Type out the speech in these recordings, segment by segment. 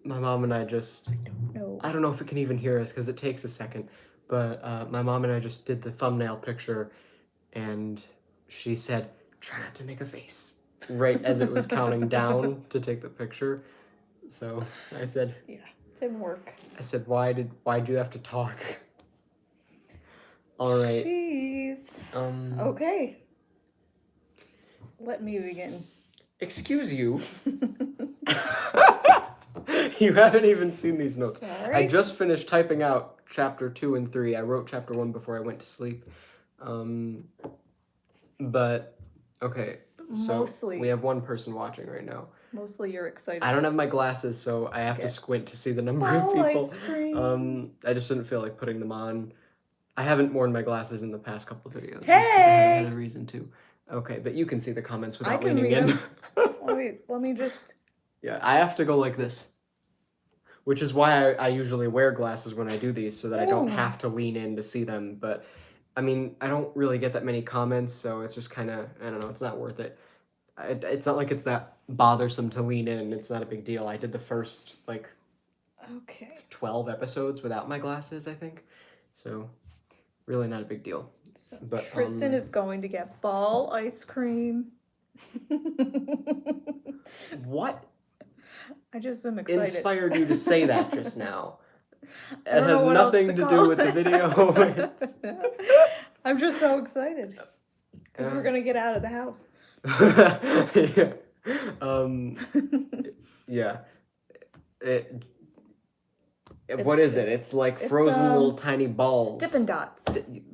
my mom and I just, No. I don't know if it can even hear us because it takes a second, but my mom and I just did the thumbnail picture, and she said, "Try not to make a face," right as it was counting down to take the picture. So I said, Yeah, didn't work. why'd you have to talk? All right. Jeez. Okay. Let me begin. Excuse you. You haven't even seen these notes. Sorry. I just finished typing out chapter 2 and 3. I wrote chapter 1 before I went to sleep. But okay, so Mostly. we have one person watching right now. Mostly you're excited. I don't have my glasses, so I have to squint to see the number of Ball people. ice cream. I just didn't feel like putting them on. I haven't worn my glasses in the past couple of videos. Hey! Just because I haven't had a reason to. Okay, but you can see the comments without leaning in. Let me just... Yeah, I have to go like this. Which is why I usually wear glasses when I do these, so that I don't have to lean in to see them. But, I mean, I don't really get that many comments, so it's just kind of, I don't know, it's not worth it. It's not like it's that bothersome to lean in. It's not a big deal. I did the first, 12 episodes without my glasses, I think. So, really not a big deal. So but Tristan is going to get ball ice cream. What? I just am excited. Inspired you to say that just now? It has nothing to do with the video. I'm just so excited. Because we're going to get out of the house. Yeah. What is it? It's like frozen little tiny balls. Dippin' Dots.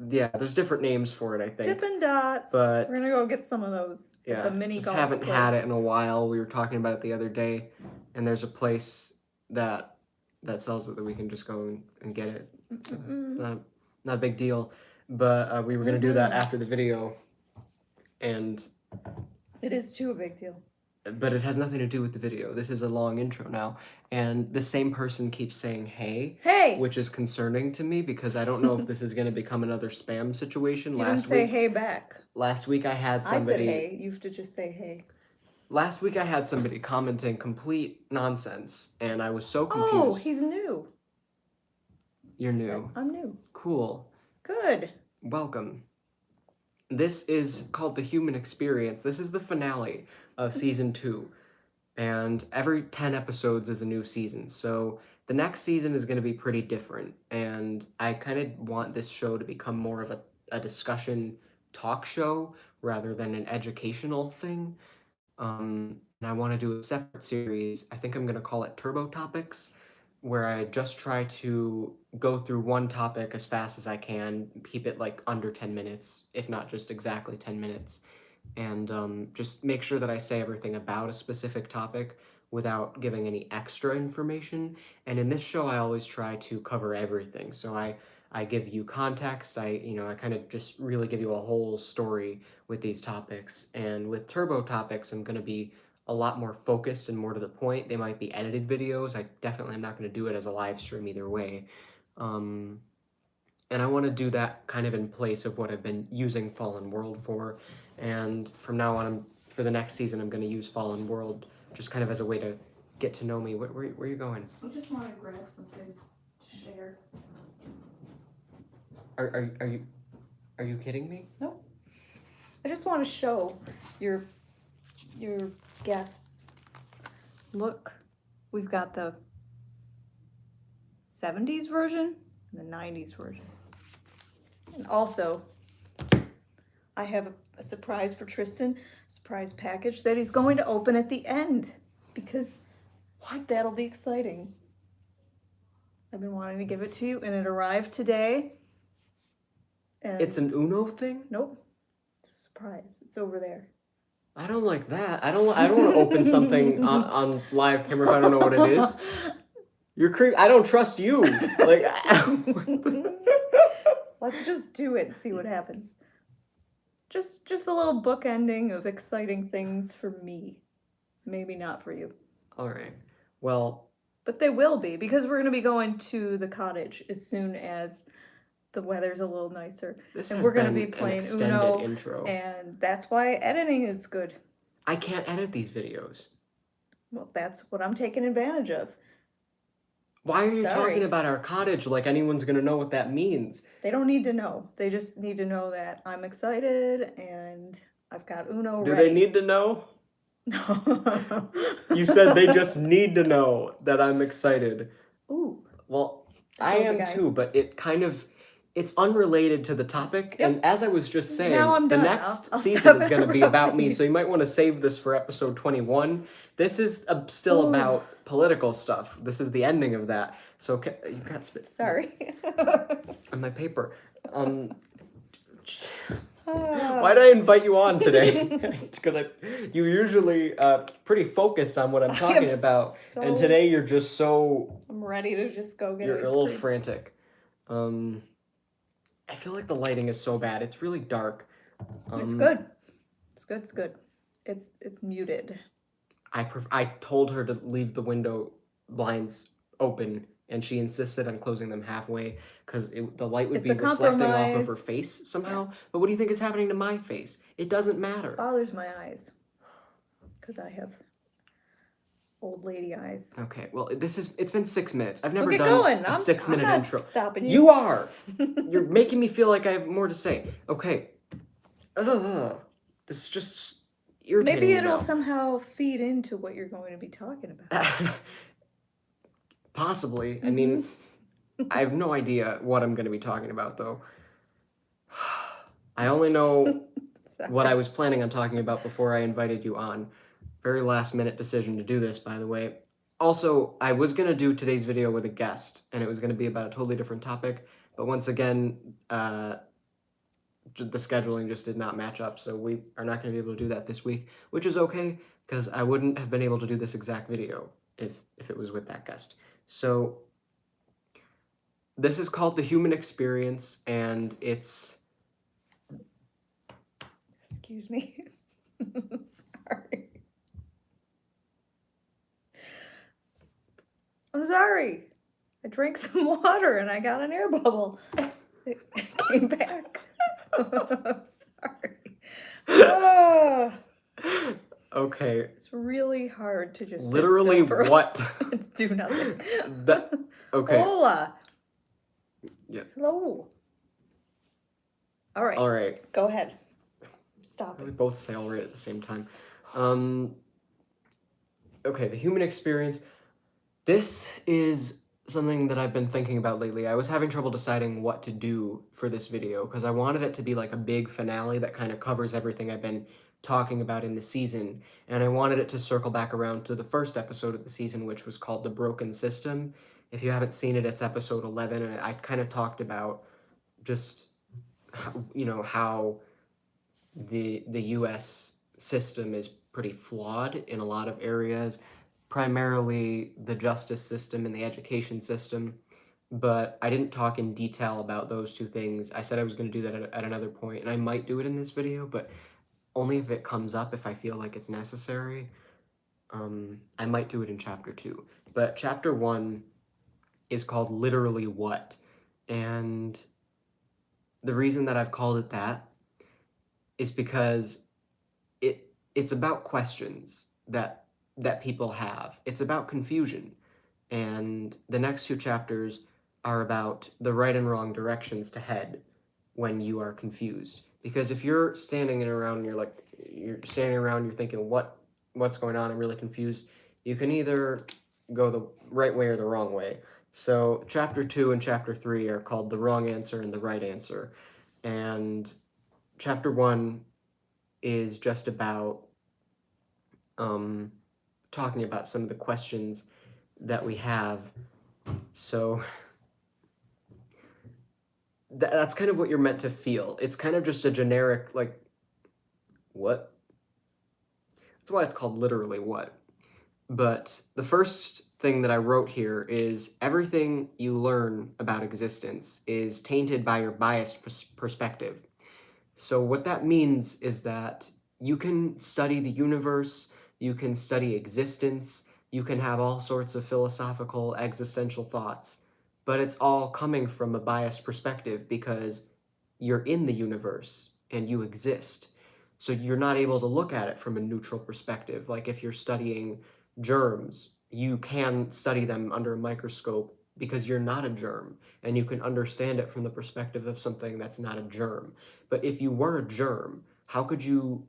Yeah, there's different names for it, I think. Dippin' Dots. But we're going to go get some of those at the mini golf haven't place. had it in a while. We were talking about it the other day, and there's a place that sells it that we can just go and get it. It's not a big deal. But we were going to do that after the video, and... It is too a big deal. But it has nothing to do with the video. This is a long intro now. And the same person keeps saying, hey. Hey! Which is concerning to me because I don't know if this is going to become another spam situation. You didn't say hey back. Last week I had somebody... I said hey. You have to just say hey. Last week I had somebody commenting complete nonsense. And I was so confused. Oh, he's new. You're new. I'm new. Cool. Good. Welcome. This is called The Human Experience. This is the finale of season 2. And every 10 episodes is a new season. So the next season is going to be pretty different. And I kind of want this show to become more of a discussion talk show rather than an educational thing. And I want to do a separate series. I think I'm going to call it Turbo Topics, where I just try to go through one topic as fast as I can, keep it like under 10 minutes, if not just exactly 10 minutes, and just make sure that I say everything about a specific topic without giving any extra information. And in this show, I always try to cover everything. So I give you context, I kind of just really give you a whole story with these topics. And with Turbo Topics, I'm going to be a lot more focused and more to the point. They might be edited videos. I definitely am not going to do it as a live stream either way. And I want to do that kind of in place of what I've been using Fallen World for. And from now on, for the next season, I'm going to use Fallen World just kind of as a way to get to know me. Where are you going? I just want to grab something to share. Are you kidding me? Nope. I just want to show your guests. Look, we've got the 70s version and the 90s version. And also, I have a surprise for Tristan, surprise package that he's going to open at the end because that'll be exciting. I've been wanting to give it to you and it arrived today. And it's an Uno thing? Nope. It's a surprise. It's over there. I don't like that. I don't want to open something on live camera if I don't know what it is. You're creepy. I don't trust you. Like, let's just do it and see what happens. Just a little book ending of exciting things for me. Maybe not for you. All right. Well, but they will be because we're going to be going to the cottage as soon as the weather's a little nicer. And we're going to be playing Uno intro. And that's why editing is good. I can't edit these videos. Well, that's what I'm taking advantage of. Why are you Sorry. talking about our cottage like anyone's gonna know what that means? They don't need to know. They just need to know that I'm excited and I've got Uno Do ready. they need to know? No. You said they just need to know that I'm excited. Ooh. Well, There I goes a am guy. too, but it's unrelated to the topic. Yep. And as I was just saying, Now I'm the done. next I'll season stop is going to be about me, interrupting. so you might want to save this for episode 21. This is still Ooh. about political stuff. This is the ending of that. So you got spit Sorry. on my paper. Why did I invite you on today? Because you're usually pretty focused on what I'm talking about, and today you're just so. I'm ready to just go get. You're a little frantic. I feel like the lighting is so bad. It's really dark. It's good. It's good. It's good. It's muted. I told her to leave the window blinds open, and she insisted on closing them halfway because the light would be reflecting off of her face somehow. Yeah. But what do you think is happening to my face? It doesn't matter. It bothers my eyes because I have old lady eyes. Okay, well, it's been 6 minutes. I've never Get done going. a I'm 6-minute not intro. Stopping you. You are. You're making me feel like I have more to say. Okay. This is just irritating. Maybe it'll somehow feed into what you're going to be talking about. Possibly. Mm-hmm. I mean, I have no idea what I'm going to be talking about, though. I only know what I was planning on talking about before I invited you on. Very last minute decision to do this, by the way. Also, I was going to do today's video with a guest, and it was going to be about a totally different topic. But once again, the scheduling just did not match up, so we are not going to be able to do that this week, which is okay, because I wouldn't have been able to do this exact video if it was with that guest. So, this is called The Human Experience, and it's... Excuse me. Sorry. I'm sorry. I drank some water and I got an air bubble. It came back. I'm sorry. Oh. Okay. It's really hard to just literally what? Do nothing. Okay. Hola. Yeah. Hello. All right. All right. Go ahead. Stop. We both say all right at the same time. Okay, the human experience. This is something that I've been thinking about lately. I was having trouble deciding what to do for this video because I wanted it to be like a big finale that kind of covers everything I've been talking about in the season. And I wanted it to circle back around to the first episode of the season, which was called The Broken System. If you haven't seen it, it's episode 11, and I kind of talked about just, how the U.S. system is pretty flawed in a lot of areas, primarily the justice system and the education system, but I didn't talk in detail about those two things. I said I was going to do that at another point, and I might do it in this video, but only if it comes up, if I feel like it's necessary. I might do it in chapter 2, but chapter 1 is called Literally What, and the reason that I've called it that is because it's about questions that people have. It's about confusion. And the next 2 chapters are about the right and wrong directions to head when you are confused. Because if you're standing around and you're thinking, what's going on? I'm really confused. You can either go the right way or the wrong way. So chapter 2 and chapter 3 are called The Wrong Answer and The Right Answer. And chapter 1 is just about talking about some of the questions that we have. So that's kind of what you're meant to feel. It's kind of just a generic, what? That's why it's called Literally What. But the first thing that I wrote here is everything you learn about existence is tainted by your biased perspective. So what that means is that you can study the universe, you can study existence, you can have all sorts of philosophical, existential thoughts, but it's all coming from a biased perspective because you're in the universe and you exist. So you're not able to look at it from a neutral perspective. Like if you're studying germs, you can study them under a microscope because you're not a germ and you can understand it from the perspective of something that's not a germ. But if you were a germ, how could you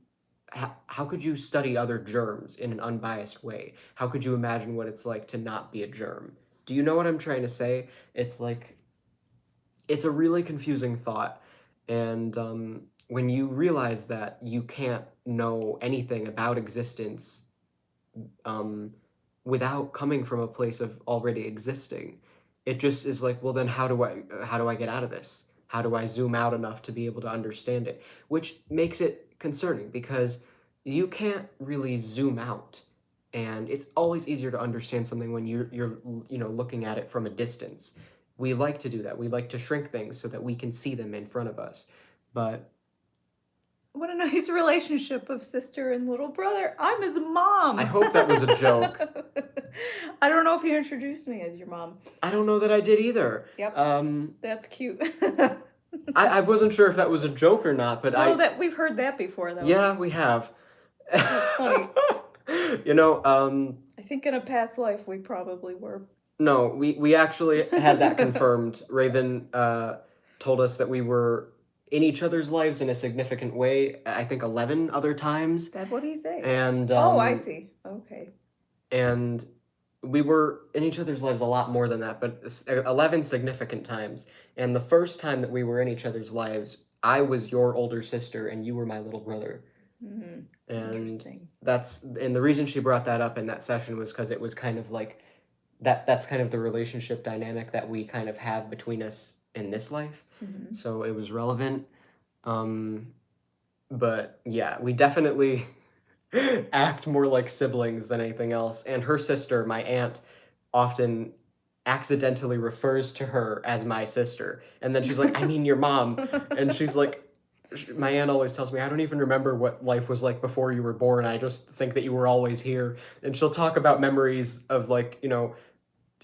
study other germs in an unbiased way? How could you imagine what it's like to not be a germ? Do you know what I'm trying to say? It's like, it's a really confusing thought. And when you realize that you can't know anything about existence um, without coming from a place of already existing, it just is like, well, then how do I get out of this? How do I zoom out enough to be able to understand it? Which makes it concerning because you can't really zoom out, and it's always easier to understand something when you're looking at it from a distance. We like to do that. We like to shrink things so that we can see them in front of us. But What a nice relationship of sister and little brother. I'm his mom. I hope that was a joke. I don't know if you introduced me as your mom. I don't know that I did either. Yep. That's cute. I wasn't sure if that was a joke or not, but that we've heard that before though. Yeah, we have. That's funny. I think in a past life we probably were. No, we actually had that confirmed. Raven told us that we were in each other's lives in a significant way, I think 11 other times. That's what he said. And I see. Okay. And we were in each other's lives a lot more than that, but 11 significant times. And the first time that we were in each other's lives, I was your older sister and you were my little brother. Mm-hmm. And the reason she brought that up in that session was because it was kind of like that's kind of the relationship dynamic that we kind of have between us in this life. Mm-hmm. So it was relevant. But yeah, we definitely act more like siblings than anything else. And her sister, my aunt, often accidentally refers to her as my sister. And then she's like, I mean your mom. And she's like, my aunt always tells me, I don't even remember what life was like before you were born. I just think that you were always here. And she'll talk about memories of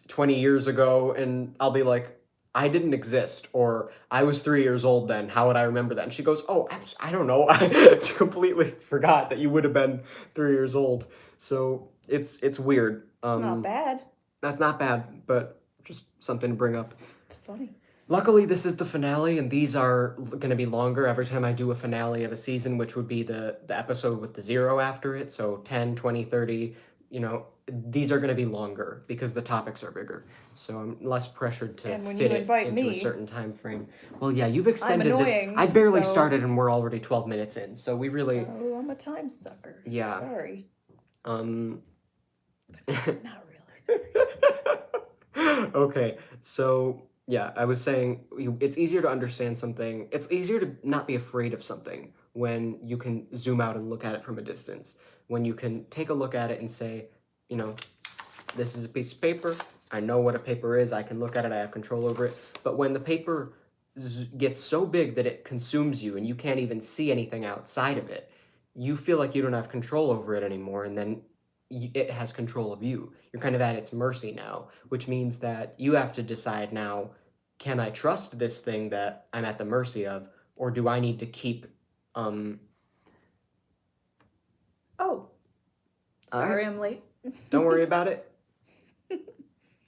20 years ago. And I'll be like, I didn't exist, or I was 3 years old then. How would I remember that? And she goes, oh, I don't know. I completely forgot that you would have been 3 years old. So it's weird. Not bad. That's not bad, but just something to bring up. It's funny. Luckily, this is the finale, and these are going to be longer every time I do a finale of a season, which would be the episode with the 0 after it. So 10, 20, 30, these are going to be longer because the topics are bigger. So I'm less pressured to fit it into a certain time frame. Well, yeah, you've extended this. I barely started and we're already 12 minutes in. So we really... Oh, I'm a time sucker. Yeah. Sorry. Not really sorry. Okay, so... Yeah, I was saying it's easier to understand something. It's easier to not be afraid of something when you can zoom out and look at it from a distance. When you can take a look at it and say, this is a piece of paper. I know what a paper is. I can look at it. I have control over it. But when the paper gets so big that it consumes you and you can't even see anything outside of it, you feel like you don't have control over it anymore, and then it has control of you. You're kind of at its mercy now, which means that you have to decide now, can I trust this thing that I'm at the mercy of, or do I need to keep Oh. Sorry, I'm late. Don't worry about it.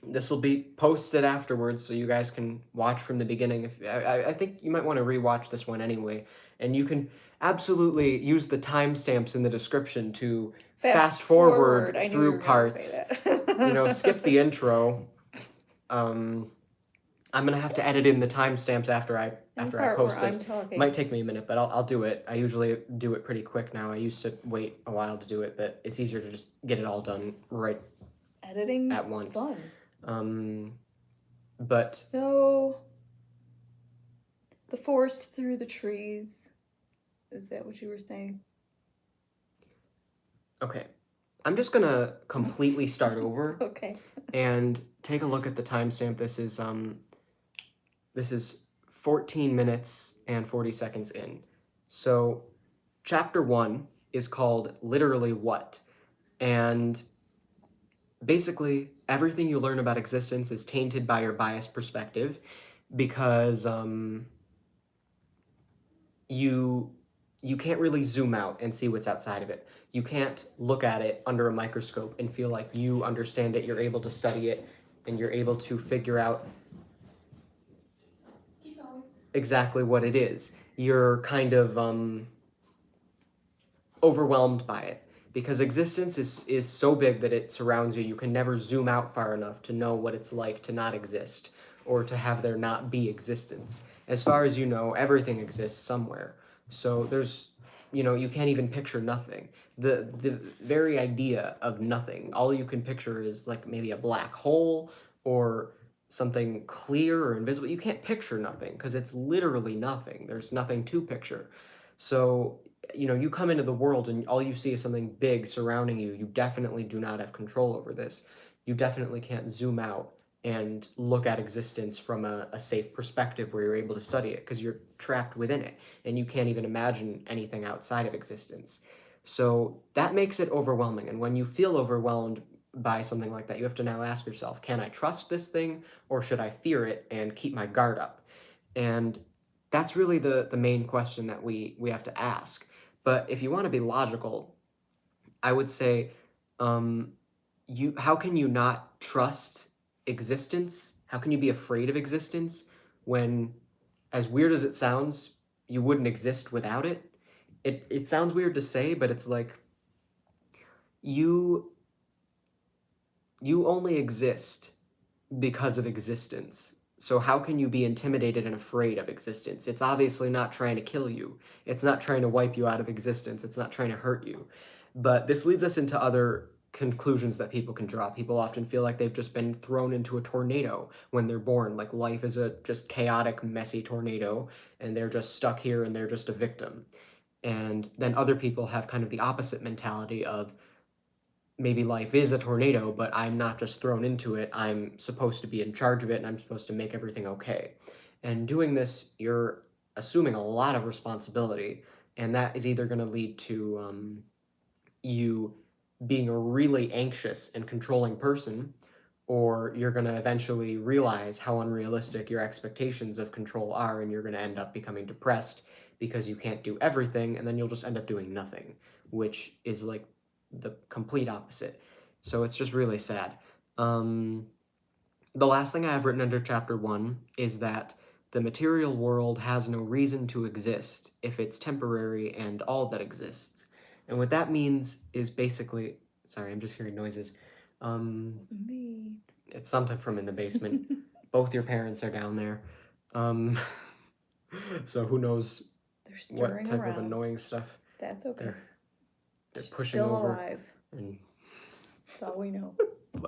This will be posted afterwards, so you guys can watch from the beginning. I think you might want to rewatch this one anyway, and you can absolutely use the timestamps in the description to fast forward through parts. Skip the intro. I'm gonna have to edit in the timestamps after I post this. It might take me a minute, but I'll do it. I usually do it pretty quick now. I used to wait a while to do it, but it's easier to just get it all done right editing at once. Fun. But so the forest through the trees. Is that what you were saying? Okay. I'm just gonna completely start over. Okay. And take a look at the timestamp. This is 14 minutes and 40 seconds in. So chapter 1 is called Literally What? And basically everything you learn about existence is tainted by your biased perspective because you can't really zoom out and see what's outside of it. You can't look at it under a microscope and feel like you understand it, you're able to study it, and you're able to figure out Keep going. exactly what it is, you're kind of overwhelmed by it, because existence is so big that it surrounds you. You can never zoom out far enough to know what it's like to not exist, or to have there not be existence. As far as you know, everything exists somewhere. So there's, you can't even picture nothing. The very idea of nothing, all you can picture is like maybe a black hole or something clear or invisible. You can't picture nothing because it's literally nothing. There's nothing to picture. So you come into the world and all you see is something big surrounding you. You definitely do not have control over this. You definitely can't zoom out and look at existence from a safe perspective where you're able to study it, because you're trapped within it and you can't even imagine anything outside of existence. So that makes it overwhelming. And when you feel overwhelmed by something like that, you have to now ask yourself, can I trust this thing, or should I fear it and keep my guard up? And that's really the main question that we have to ask. But if you want to be logical, I would say, um, how can you not trust existence? How can you be afraid of existence when, as weird as it sounds, you wouldn't exist without it? It sounds weird to say, but it's like you you only exist because of existence. So how can you be intimidated and afraid of existence? It's obviously not trying to kill you. It's not trying to wipe you out of existence. It's not trying to hurt you. But this leads us into other conclusions that people can draw. People often feel like they've just been thrown into a tornado when they're born. Like life is a just chaotic, messy tornado, and they're just stuck here and they're just a victim. And then other people have kind of the opposite mentality of, maybe life is a tornado, but I'm not just thrown into it. I'm supposed to be in charge of it and I'm supposed to make everything okay. And doing this, you're assuming a lot of responsibility, and that is either going to lead to you being a really anxious and controlling person, or you're going to eventually realize how unrealistic your expectations of control are, and you're going to end up becoming depressed because you can't do everything, and then you'll just end up doing nothing, which is like the complete opposite. So it's just really sad. The last thing I have written under chapter 1 is that the material world has no reason to exist if it's temporary and all that exists. And what that means is basically, sorry, I'm just hearing noises. Me. It's something from in the basement. Both your parents are down there. Um, so who knows They're what stirring type around. of annoying stuff That's okay. they're They're pushing still over. alive. And That's all we know.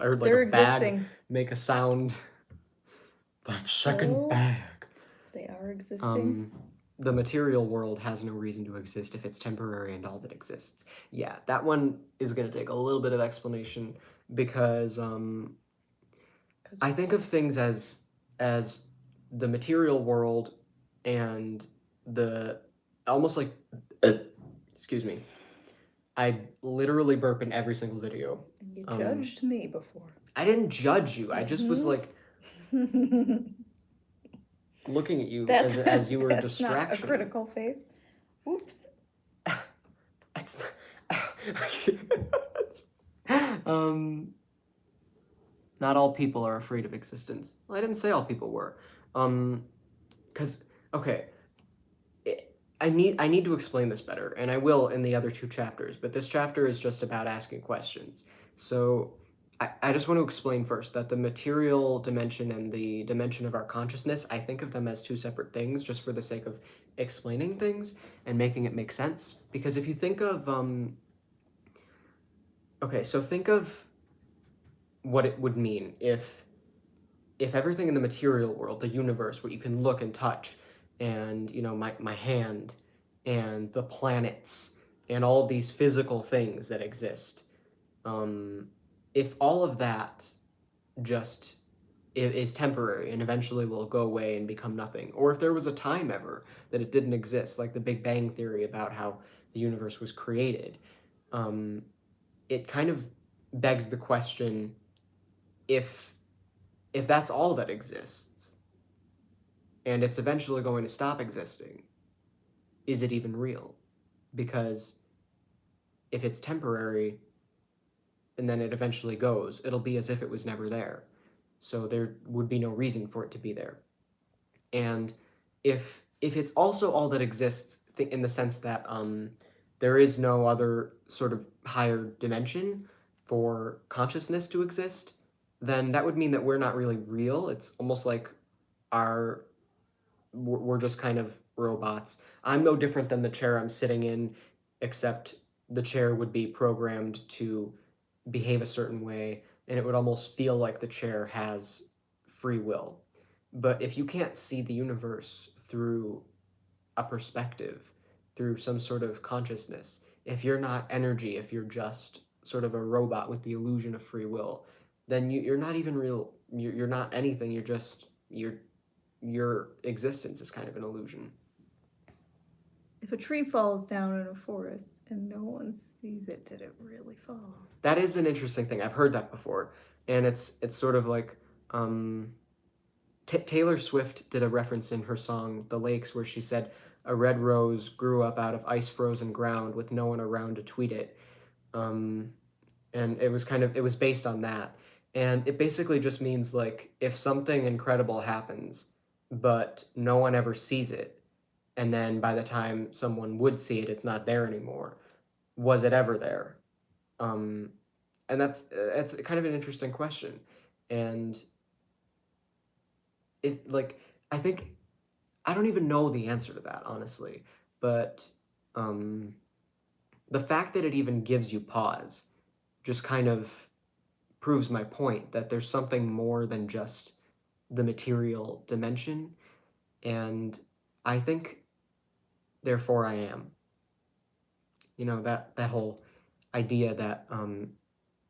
I heard like They're a bag existing. make a sound. That second So, bag. They are existing. The material world has no reason to exist if it's temporary and all that exists. Yeah, that one is going to take a little bit of explanation, because I think of things as the material world and the almost like excuse me. I literally burp in every single video. You judged me before. I didn't judge you. I just was like looking at you as you were a distraction. Not a critical face. Whoops. It's not all people are afraid of existence. Well, I didn't say all people were. Because okay, I need to explain this better, and I will in the other 2 chapters, but this chapter is just about asking questions. So I just want to explain first that the material dimension and the dimension of our consciousness, I think of them as 2 separate things, just for the sake of explaining things and making it make sense. Because if you think of okay, so think of what it would mean if everything in the material world, the universe, what you can look and touch, and my hand and the planets and all of these physical things that exist, if all of that just is temporary and eventually will go away and become nothing, or if there was a time ever that it didn't exist, like the Big Bang Theory about how the universe was created, it kind of begs the question, if that's all that exists and it's eventually going to stop existing, is it even real? Because if it's temporary and then it eventually goes, it'll be as if it was never there. so there would be no reason for it to be there. And if it's also all that exists in the sense that there is no other sort of higher dimension for consciousness to exist, then that would mean that we're not really real. It's almost like our we're just kind of robots. I'm no different than the chair I'm sitting in, except the chair would be programmed to behave a certain way, and it would almost feel like the chair has free will. But if you can't see the universe through a perspective, through some sort of consciousness, if you're not energy, if you're just sort of a robot with the illusion of free will, then you're not even real. You're not anything. You're just your existence is kind of an illusion. If a tree falls down in a forest and no one sees it, did it really fall? That is an interesting thing. I've heard that before, and it's sort of like Taylor Swift did a reference in her song "The Lakes" where she said, "A red rose grew up out of ice-frozen ground with no one around to tweet it," and it was based on that, and it basically just means like if something incredible happens, but no one ever sees it, and then by the time someone would see it, it's not there anymore. Was it ever there? Um, and that's kind of an interesting question, and it like I think I don't even know the answer to that honestly, but um, the fact that it even gives you pause just kind of proves my point that there's something more than just the material dimension, and I think therefore I am. You know, that whole idea that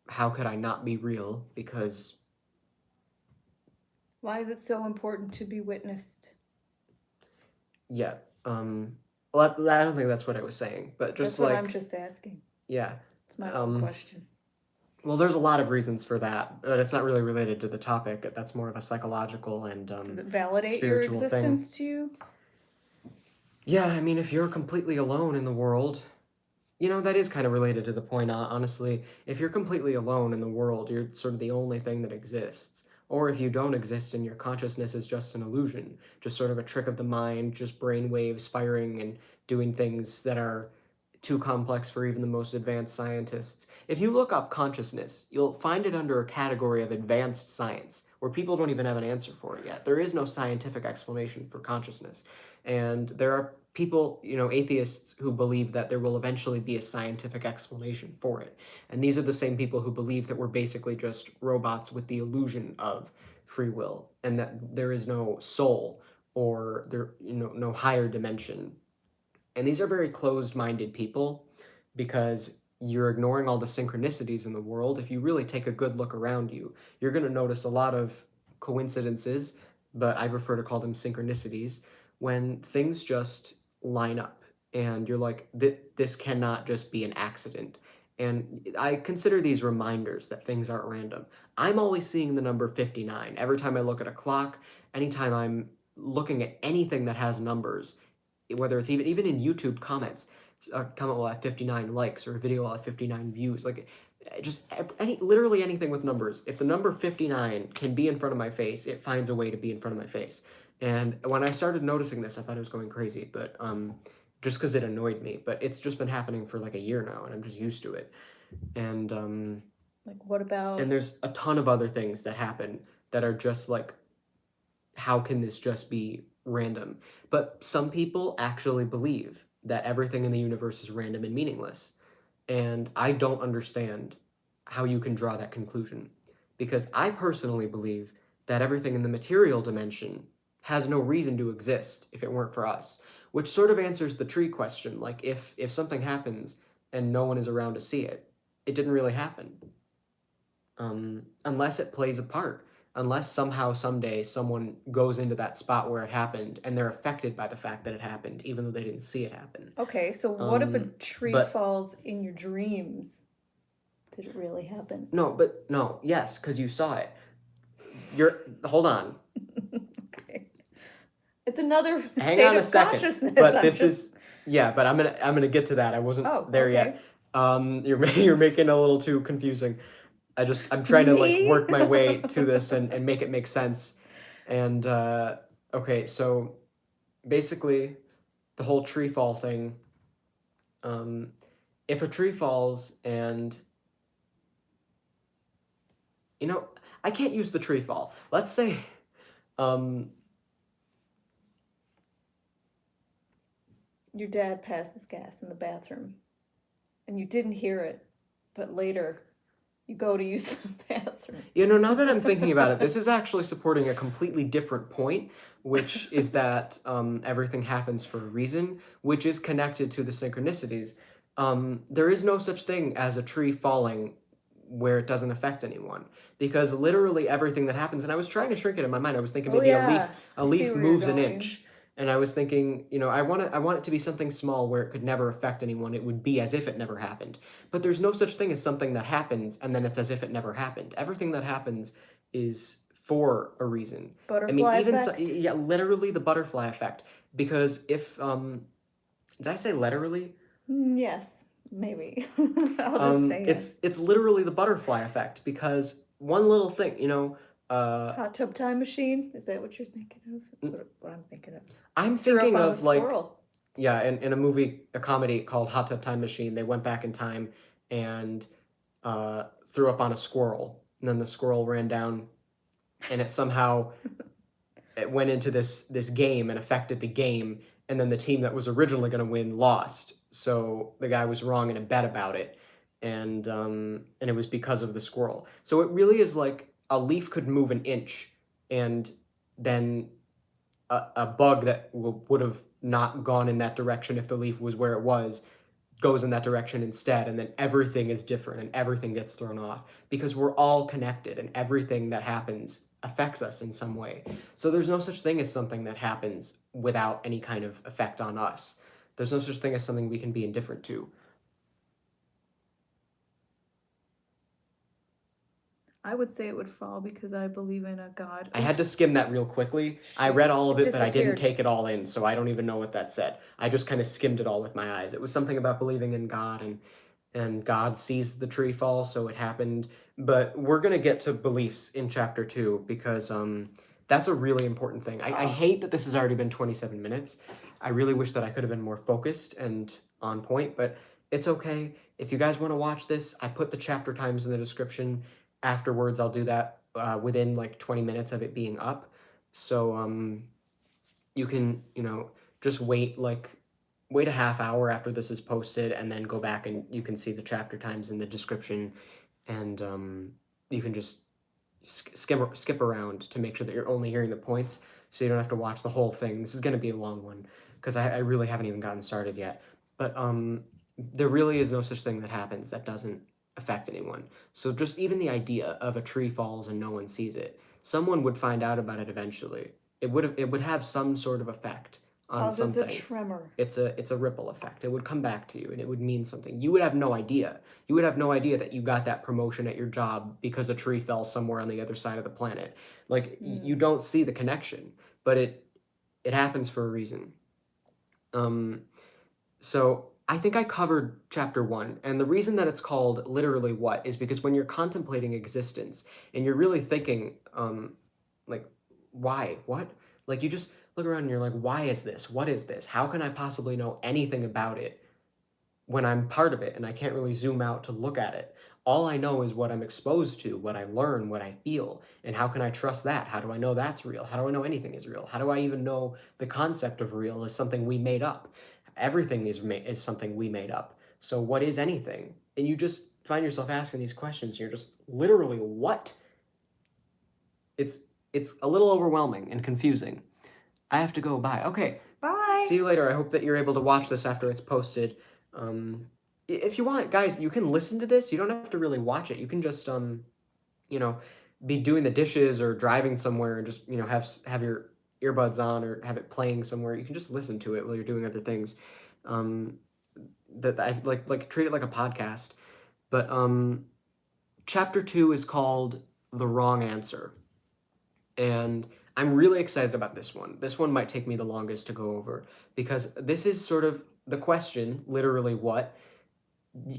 how could I not be real because Why is it so important to be witnessed? yeah well I don't think that's what I was saying, but just That's what like I'm just asking. yeah It's my own question. well there's a lot of reasons for that, but it's not really related to the topic. That's more of a psychological and Does it validate your spiritual existence thing. to you? Yeah, I mean, if you're completely alone in the world, you know, that is kind of related to the point, honestly. If you're completely alone in the world, you're sort of the only thing that exists. Or if you don't exist and your consciousness is just an illusion, just sort of a trick of the mind, just brain waves firing and doing things that are too complex for even the most advanced scientists. If you look up consciousness, you'll find it under a category of advanced science, where people don't even have an answer for it yet. There is no scientific explanation for consciousness. And there are people, you know, atheists who believe that there will eventually be a scientific explanation for it. And these are the same people who believe that we're basically just robots with the illusion of free will and that there is no soul or there, you know, no higher dimension. And these are very closed-minded people because you're ignoring all the synchronicities in the world. If you really take a good look around you, you're going to notice a lot of coincidences, but I prefer to call them synchronicities, when things just line up and you're like, this cannot just be an accident. And I consider these reminders that things aren't random. I'm always seeing the number 59. Every time I look at a clock, anytime I'm looking at anything that has numbers, whether it's even in YouTube comments, a comment will have 59 likes or a video will have 59 views. Like just literally anything with numbers. If the number 59 can be in front of my face, it finds a way to be in front of my face. And when I started noticing this, I thought it was going crazy, but just because it annoyed me. But it's just been happening for like a year now, and I'm just used to it. And Like, what about? and there's a ton of other things that happen that are just like, how can this just be random? But some people actually believe that everything in the universe is random and meaningless. And I don't understand how you can draw that conclusion. Because I personally believe that everything in the material dimension has no reason to exist if it weren't for us. Which sort of answers the tree question. Like, if something happens and no one is around to see it, it didn't really happen. Unless it plays a part. Unless somehow, someday, someone goes into that spot where it happened and they're affected by the fact that it happened, even though they didn't see it happen. Okay, so what if a tree but- falls in your dreams? Did it really happen? No, yes, because you saw it. Hold on. Okay. It's another Hang state on a of second. consciousness. But I'm this just- is but I'm gonna get to that. I wasn't there okay. yet. You're making it a little too confusing. I'm trying to like Me? work my way to this and make it make sense. And okay, so basically the whole tree fall thing. If a tree falls and I can't use the tree fall. Let's say um, Your dad passes gas in the bathroom and you didn't hear it, but later you go to use the bathroom. now that I'm thinking about it, this is actually supporting a completely different point, which is that everything happens for a reason, which is connected to the synchronicities. There is no such thing as a tree falling where it doesn't affect anyone, because literally everything that happens, and I was trying to shrink it in my mind. I was thinking Oh maybe yeah, a I see leaf where you're moves an going. inch, and I was thinking, I want it to be something small where it could never affect anyone. It would be as if it never happened. But there's no such thing as something that happens and then it's as if it never happened. Everything that happens is for a reason. I mean, Butterfly even effect? yeah, literally the butterfly effect. Because if did I say literally? Yes, maybe. I'll just say it. It's literally the butterfly effect because one little thing, Hot tub time machine? Is that what you're thinking of? That's what I'm thinking of. I'm Threw up thinking on a of like squirrel. yeah, in a comedy called Hot Tub Time Machine, they went back in time and uh, threw up on a squirrel, and then the squirrel ran down, and it went into this game and affected the game, and then the team that was originally going to win lost. So the guy was wrong in a bet about it, and it was because of the squirrel. So it really is like a leaf could move an inch, and then a bug that would have not gone in that direction if the leaf was where it was goes in that direction instead, and then everything is different and everything gets thrown off because we're all connected and everything that happens affects us in some way. So there's no such thing as something that happens without any kind of effect on us. There's no such thing as something we can be indifferent to. I would say it would fall because I believe in a God. I had to Oops. skim that real quickly. I Shoot. read all of It it, but I didn't disappeared. take it all in, so I don't even know what that said. I just kind of skimmed it all with my eyes. It was something about believing in God and God sees the tree fall, so it happened. But we're gonna get to beliefs in chapter 2 because that's a really important thing. I hate that this has already been 27 minutes. I really wish that I could have been more focused and on point, but it's okay. If you guys want to watch this, I put the chapter times in the description. Afterwards, I'll do that within like 20 minutes of it being up. So you can, just wait a half hour after this is posted and then go back and you can see the chapter times in the description, and you can just skip around to make sure that you're only hearing the points so you don't have to watch the whole thing. This is going to be a long one because I really haven't even gotten started yet. But there really is no such thing that happens that doesn't affect anyone. So just even the idea of a tree falls and no one sees it, someone would find out about it eventually. It would have some sort of effect on Causes a something. tremor. It's a ripple effect. It would come back to you and it would mean something. You would have no idea. You would have no idea that you got that promotion at your job because a tree fell somewhere on the other side of the planet. Like you don't see the connection, but it happens for a reason. So I think I covered chapter 1, and the reason that it's called literally what is because when you're contemplating existence and you're really thinking, like, why, what, like you just look around and you're like, why is this? What is this? How can I possibly know anything about it when I'm part of it and I can't really zoom out to look at it? All I know is what I'm exposed to, what I learn, what I feel, and how can I trust that? How do I know that's real? How do I know anything is real? How do I even know the concept of real is something we made up? Everything is something we made up. So what is anything? And you just find yourself asking these questions. You're just literally what? It's a little overwhelming and confusing. I have to go. Bye. Okay. Bye. See you later. I hope that you're able to watch this after it's posted. If you want, guys, you can listen to this. You don't have to really watch it. You can just be doing the dishes or driving somewhere and just have your earbuds on or have it playing somewhere. You can just listen to it while you're doing other things. That I like treat it like a podcast. But chapter 2 is called The Wrong Answer. And I'm really excited about this one. This one might take me the longest to go over because this is sort of the question, literally what,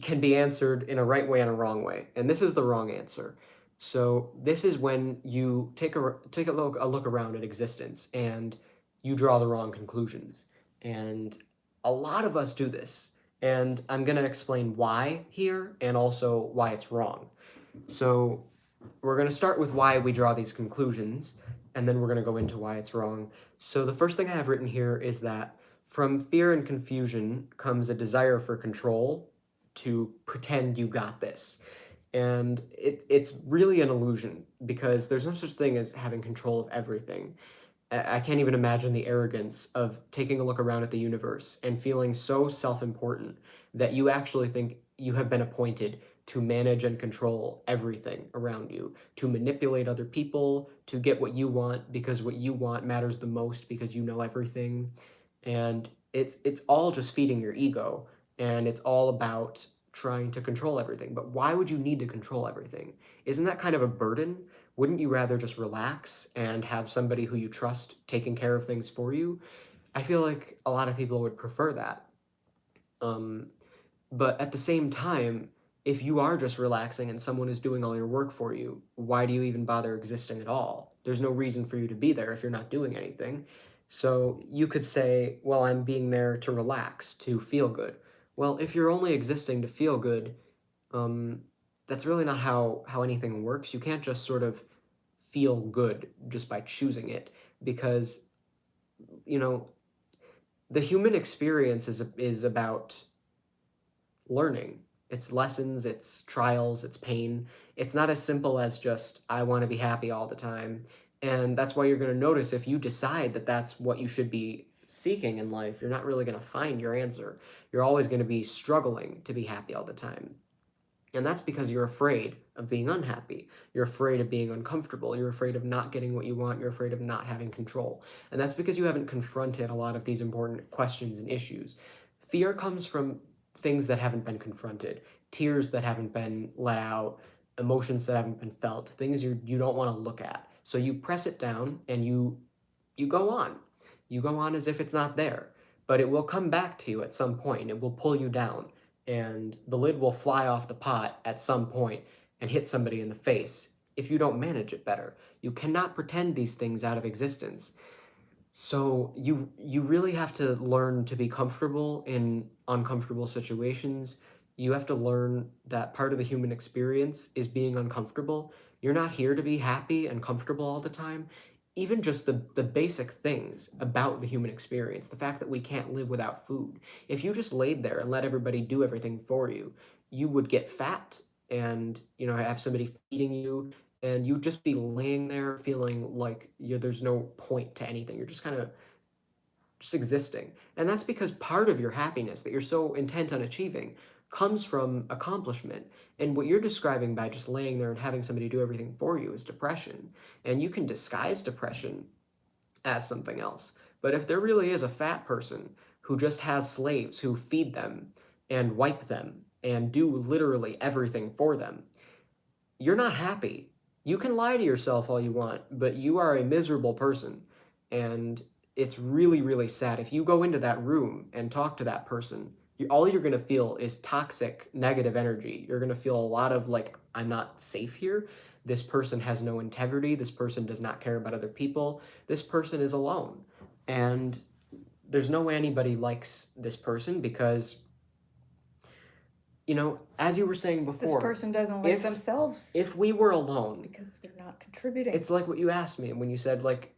can be answered in a right way and a wrong way, and this is the wrong answer. So this is when you take a look around at existence and you draw the wrong conclusions. And a lot of us do this, and I'm going to explain why here and also why it's wrong. So we're going to start with why we draw these conclusions, and then we're going to go into why it's wrong. So the first thing I have written here is that from fear and confusion comes a desire for control, to pretend you got this. And it's really an illusion, because there's no such thing as having control of everything. I can't even imagine the arrogance of taking a look around at the universe and feeling so self-important that you actually think you have been appointed to manage and control everything around you, to manipulate other people, to get what you want because what you want matters the most because you know everything. And it's all just feeding your ego, and it's all about trying to control everything. But why would you need to control everything? Isn't that kind of a burden? Wouldn't you rather just relax and have somebody who you trust taking care of things for you? I feel like a lot of people would prefer that. Um, but at the same time, if you are just relaxing and someone is doing all your work for you, why do you even bother existing at all? There's no reason for you to be there if you're not doing anything. So you could say, well, I'm being there to relax, to feel good. Well, if you're only existing to feel good, um, that's really not how anything works. You can't just sort of feel good just by choosing it, because you know the human experience is about learning. It's lessons, it's trials, it's pain. It's not as simple as just I want to be happy all the time. And that's why you're going to notice, if you decide that that's what you should be seeking in life, you're not really going to find your answer. You're always going to be struggling to be happy all the time. And that's because you're afraid of being unhappy. You're afraid of being uncomfortable. You're afraid of not getting what you want. You're afraid of not having control. And that's because you haven't confronted a lot of these important questions and issues. Fear comes from things that haven't been confronted, tears that haven't been let out, emotions that haven't been felt, things you don't want to look at. So you press it down and you go on. You go on as if it's not there. But it will come back to you at some point. It will pull you down, and the lid will fly off the pot at some point and hit somebody in the face if you don't manage it better. You cannot pretend these things out of existence. So you really have to learn to be comfortable in uncomfortable situations. You have to learn that part of the human experience is being uncomfortable. You're not here to be happy and comfortable all the time. Even just the basic things about the human experience, the fact that we can't live without food. If you just laid there and let everybody do everything for you, you would get fat and, have somebody feeding you, and you'd just be laying there feeling like there's no point to anything. You're just kind of just existing. And that's because part of your happiness that you're so intent on achieving comes from accomplishment. And what you're describing by just laying there and having somebody do everything for you is depression. And you can disguise depression as something else. But if there really is a fat person who just has slaves who feed them and wipe them and do literally everything for them, you're not happy. You can lie to yourself all you want, but you are a miserable person. And it's really, really sad. If you go into that room and talk to that person, all you're going to feel is toxic, negative energy. You're going to feel a lot of like, I'm not safe here. This person has no integrity. This person does not care about other people. This person is alone. And there's no way anybody likes this person because, as you were saying This before, person doesn't like if themselves if we were alone, because they're not contributing. it's like what you asked me when you said, like,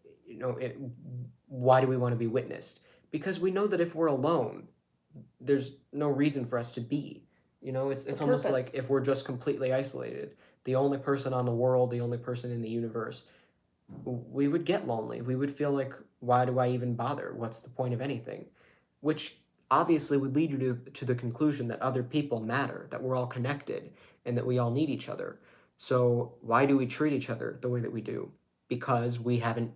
why do we want to be witnessed? Because we know that if we're alone, there's no reason for us to be. It's almost like if we're just completely isolated, the only person on the world, the only person in the universe, we would get lonely. We would feel like, why do I even bother? What's the point of anything? Which obviously would lead you to the conclusion that other people matter, that we're all connected, and that we all need each other. So why do we treat each other the way that we do? Because we haven't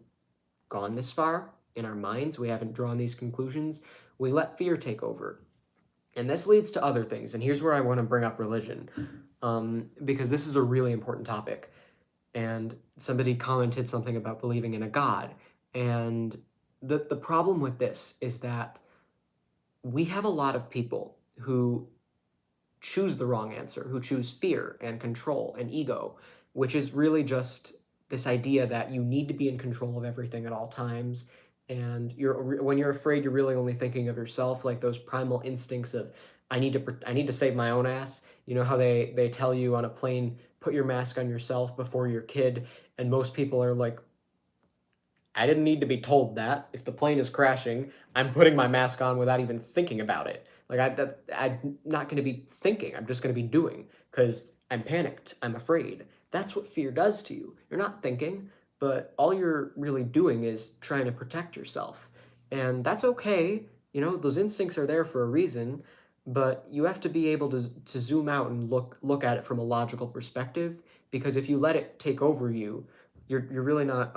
gone this far in our minds. We haven't drawn these conclusions. We let fear take over. And this leads to other things. And here's where I want to bring up religion, because this is a really important topic. And somebody commented something about believing in a God. And the problem with this is that we have a lot of people who choose the wrong answer, who choose fear and control and ego, which is really just this idea that you need to be in control of everything at all times. And when you're afraid, you're really only thinking of yourself, like those primal instincts of I need to save my own ass. You know how they tell you on a plane, put your mask on yourself before your kid, and most people are like, I didn't need to be told that. If the plane is crashing, I'm putting my mask on without even thinking about it. Like I'm not going to be thinking. I'm just going to be doing because I'm panicked. I'm afraid. That's what fear does to you. You're not thinking, but all you're really doing is trying to protect yourself. And that's okay. You know, those instincts are there for a reason, but you have to be able to zoom out and look at it from a logical perspective, because if you let it take over you, you're really not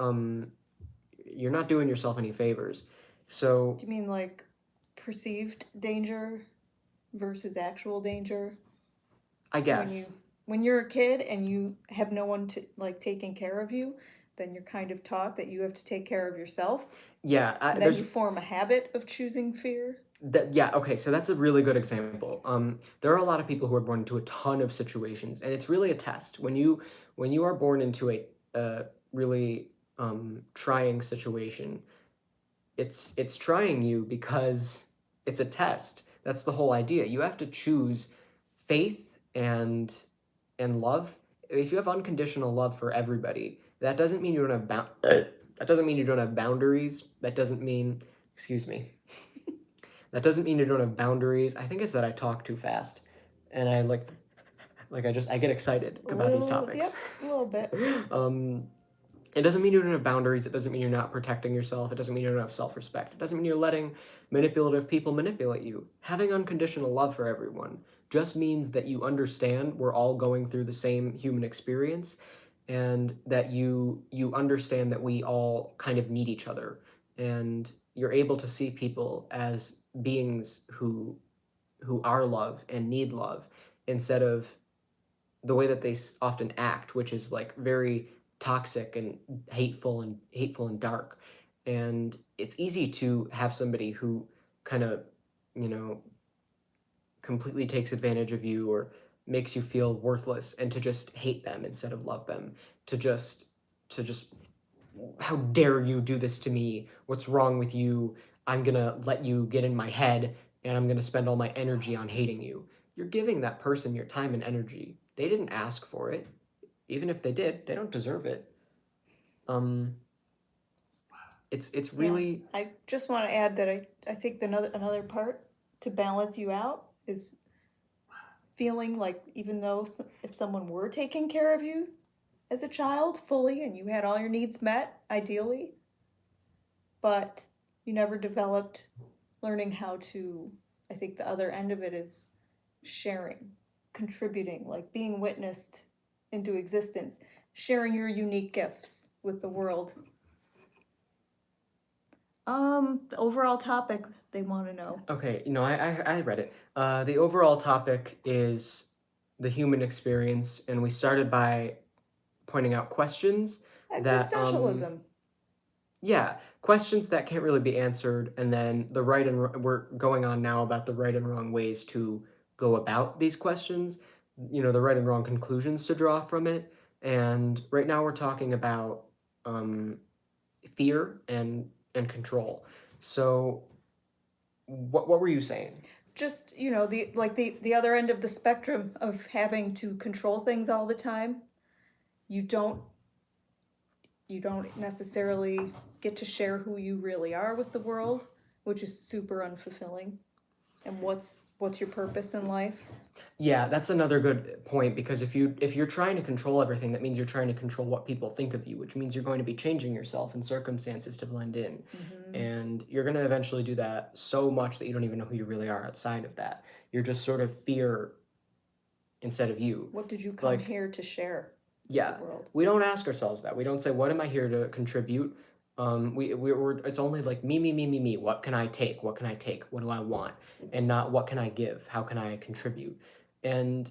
you're not doing yourself any favors. So Do you mean like perceived danger versus actual danger? I When you guess, when you're a kid and you have no one to like taking care of you, then you're kind of taught that you have to take care of yourself. yeah, And then you there's form a habit of choosing fear. that. Yeah, okay, so that's a really good example. There are a lot of people who are born into a ton of situations, and it's really a test. When you are born into a really trying situation, it's trying you because it's a test. That's the whole idea. You have to choose faith and love. If you have unconditional love for everybody, that doesn't mean you don't have that doesn't mean you don't have boundaries. That doesn't mean, excuse me. That doesn't mean you don't have boundaries. I think it's that I talk too fast, and I I get excited about these topics. Yep, a little bit. um, it doesn't mean you don't have boundaries. It doesn't mean you're not protecting yourself. It doesn't mean you don't have self-respect. It doesn't mean you're letting manipulative people manipulate you. Having unconditional love for everyone just means that you understand we're all going through the same human experience, and that you understand that we all kind of need each other, and you're able to see people as beings who are love and need love, instead of the way that they often act, which is like very toxic and hateful and dark. And it's easy to have somebody who kind of, you know, completely takes advantage of you or makes you feel worthless, and to just hate them instead of love them, to just how dare you do this to me? What's wrong with you? I'm gonna let you get in my head, and I'm gonna spend all my energy on hating you. You're giving that person your time and energy. They didn't ask for it. Even if they did, they don't deserve it. Um, it's Yeah. really I just want to add that I think another part to balance you out is feeling like even though if someone were taking care of you as a child fully and you had all your needs met ideally, but you never developed learning how to, I think the other end of it is sharing, contributing, like being witnessed into existence, sharing your unique gifts with the world. The overall topic they want to know. okay. You know, I read it. The overall topic is the human experience, and we started by pointing out questions that Existentialism. yeah, questions that can't really be answered, and then we're going on now about the right and wrong ways to go about these questions, you know, the right and wrong conclusions to draw from it. And right now we're talking about um, fear and control. So what were you saying? Just, you know, the other end of the spectrum of having to control things all the time. You don't you don't necessarily get to share who you really are with the world, which is super unfulfilling. And what's your purpose in life? Yeah, that's another good point, because if you're trying to control everything, that means you're trying to control what people think of you, which means you're going to be changing yourself in circumstances to blend in. And you're going to eventually do that so much that you don't even know who you really are outside of that. You're just sort of fear instead of you. What did you come Like, here to share with yeah, the world? we don't ask ourselves that. We don't say, "What am I here to contribute?" We're it's only like me. What can I take? What can I take? What do I want? And not what can I give? How can I contribute? And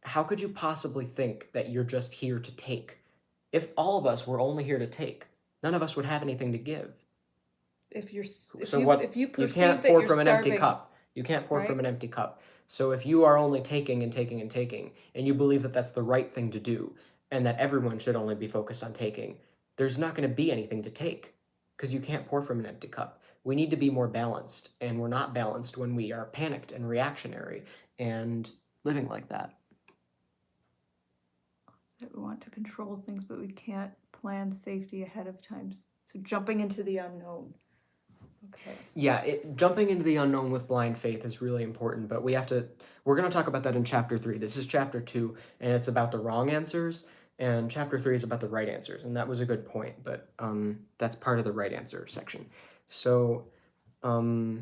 how could you possibly think that you're just here to take? If all of us were only here to take, none of us would have anything to give. If you're So what? if you You perceive can't that pour you're from an empty starving, cup. You can't pour from right? an empty cup. So if you are only taking and taking and taking, and you believe that that's the right thing to do, and that everyone should only be focused on taking, there's not going to be anything to take because you can't pour from an empty cup. We need to be more balanced, and we're not balanced when we are panicked and reactionary and living like that. That we want to control things, but we can't plan safety ahead of time. So jumping into the unknown. Okay. Yeah, jumping into the unknown with blind faith is really important, but we're going to talk about that in chapter 3. This is chapter 2, and it's about the wrong answers, and chapter 3 is about the right answers, and that was a good point, but that's part of the right answer section. So, the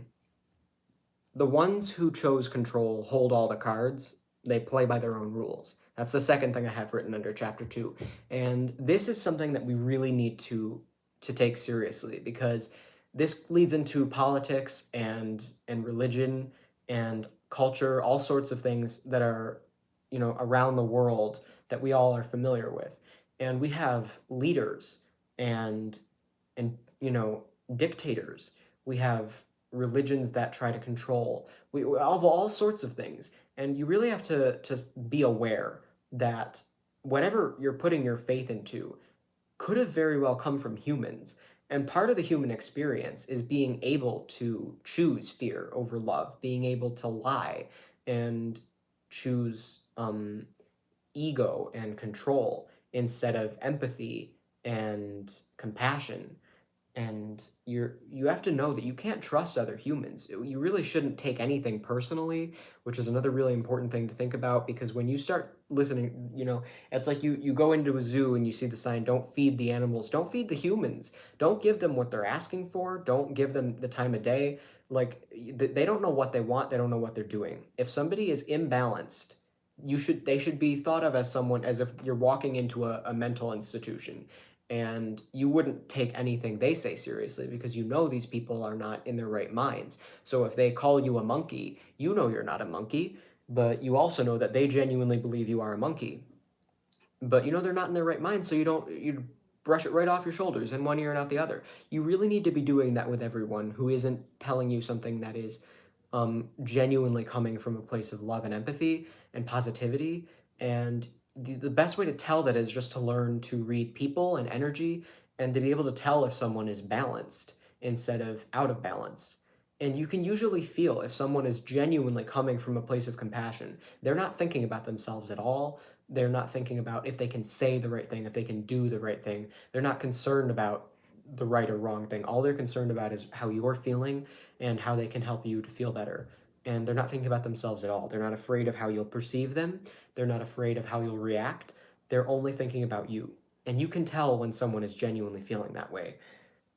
ones who chose control hold all the cards. They play by their own rules. That's the second thing I have written under chapter 2. And this is something that we really need to take seriously, because this leads into politics and religion and culture, all sorts of things that are, around the world that we all are familiar with. And we have leaders and dictators. We have religions that try to control. We have all sorts of things, and you really have to be aware that whatever you're putting your faith into could have very well come from humans. And part of the human experience is being able to choose fear over love, being able to lie and choose ego and control instead of empathy and compassion. And you have to know that you can't trust other humans. You really shouldn't take anything personally, which is another really important thing to think about, because when you start listening, it's like you go into a zoo and you see the sign, don't feed the animals, don't feed the humans, don't give them what they're asking for, don't give them the time of day. Like, they don't know what they want, they don't know what they're doing. If somebody is imbalanced, they should be thought of as someone, as if you're walking into a mental institution, and you wouldn't take anything they say seriously because you know these people are not in their right minds. So if they call you a monkey, you know you're not a monkey, but you also know that they genuinely believe you are a monkey. But you know they're not in their right mind, so you brush it right off your shoulders in one ear and out the other. You really need to be doing that with everyone who isn't telling you something that is genuinely coming from a place of love and empathy and positivity. And the best way to tell that is just to learn to read people and energy, and to be able to tell if someone is balanced instead of out of balance. And you can usually feel if someone is genuinely coming from a place of compassion. They're not thinking about themselves at all. They're not thinking about if they can say the right thing, if they can do the right thing. They're not concerned about the right or wrong thing. All they're concerned about is how you're feeling and how they can help you to feel better. And they're not thinking about themselves at all. They're not afraid of how you'll perceive them. They're not afraid of how you'll react. They're only thinking about you. And you can tell when someone is genuinely feeling that way.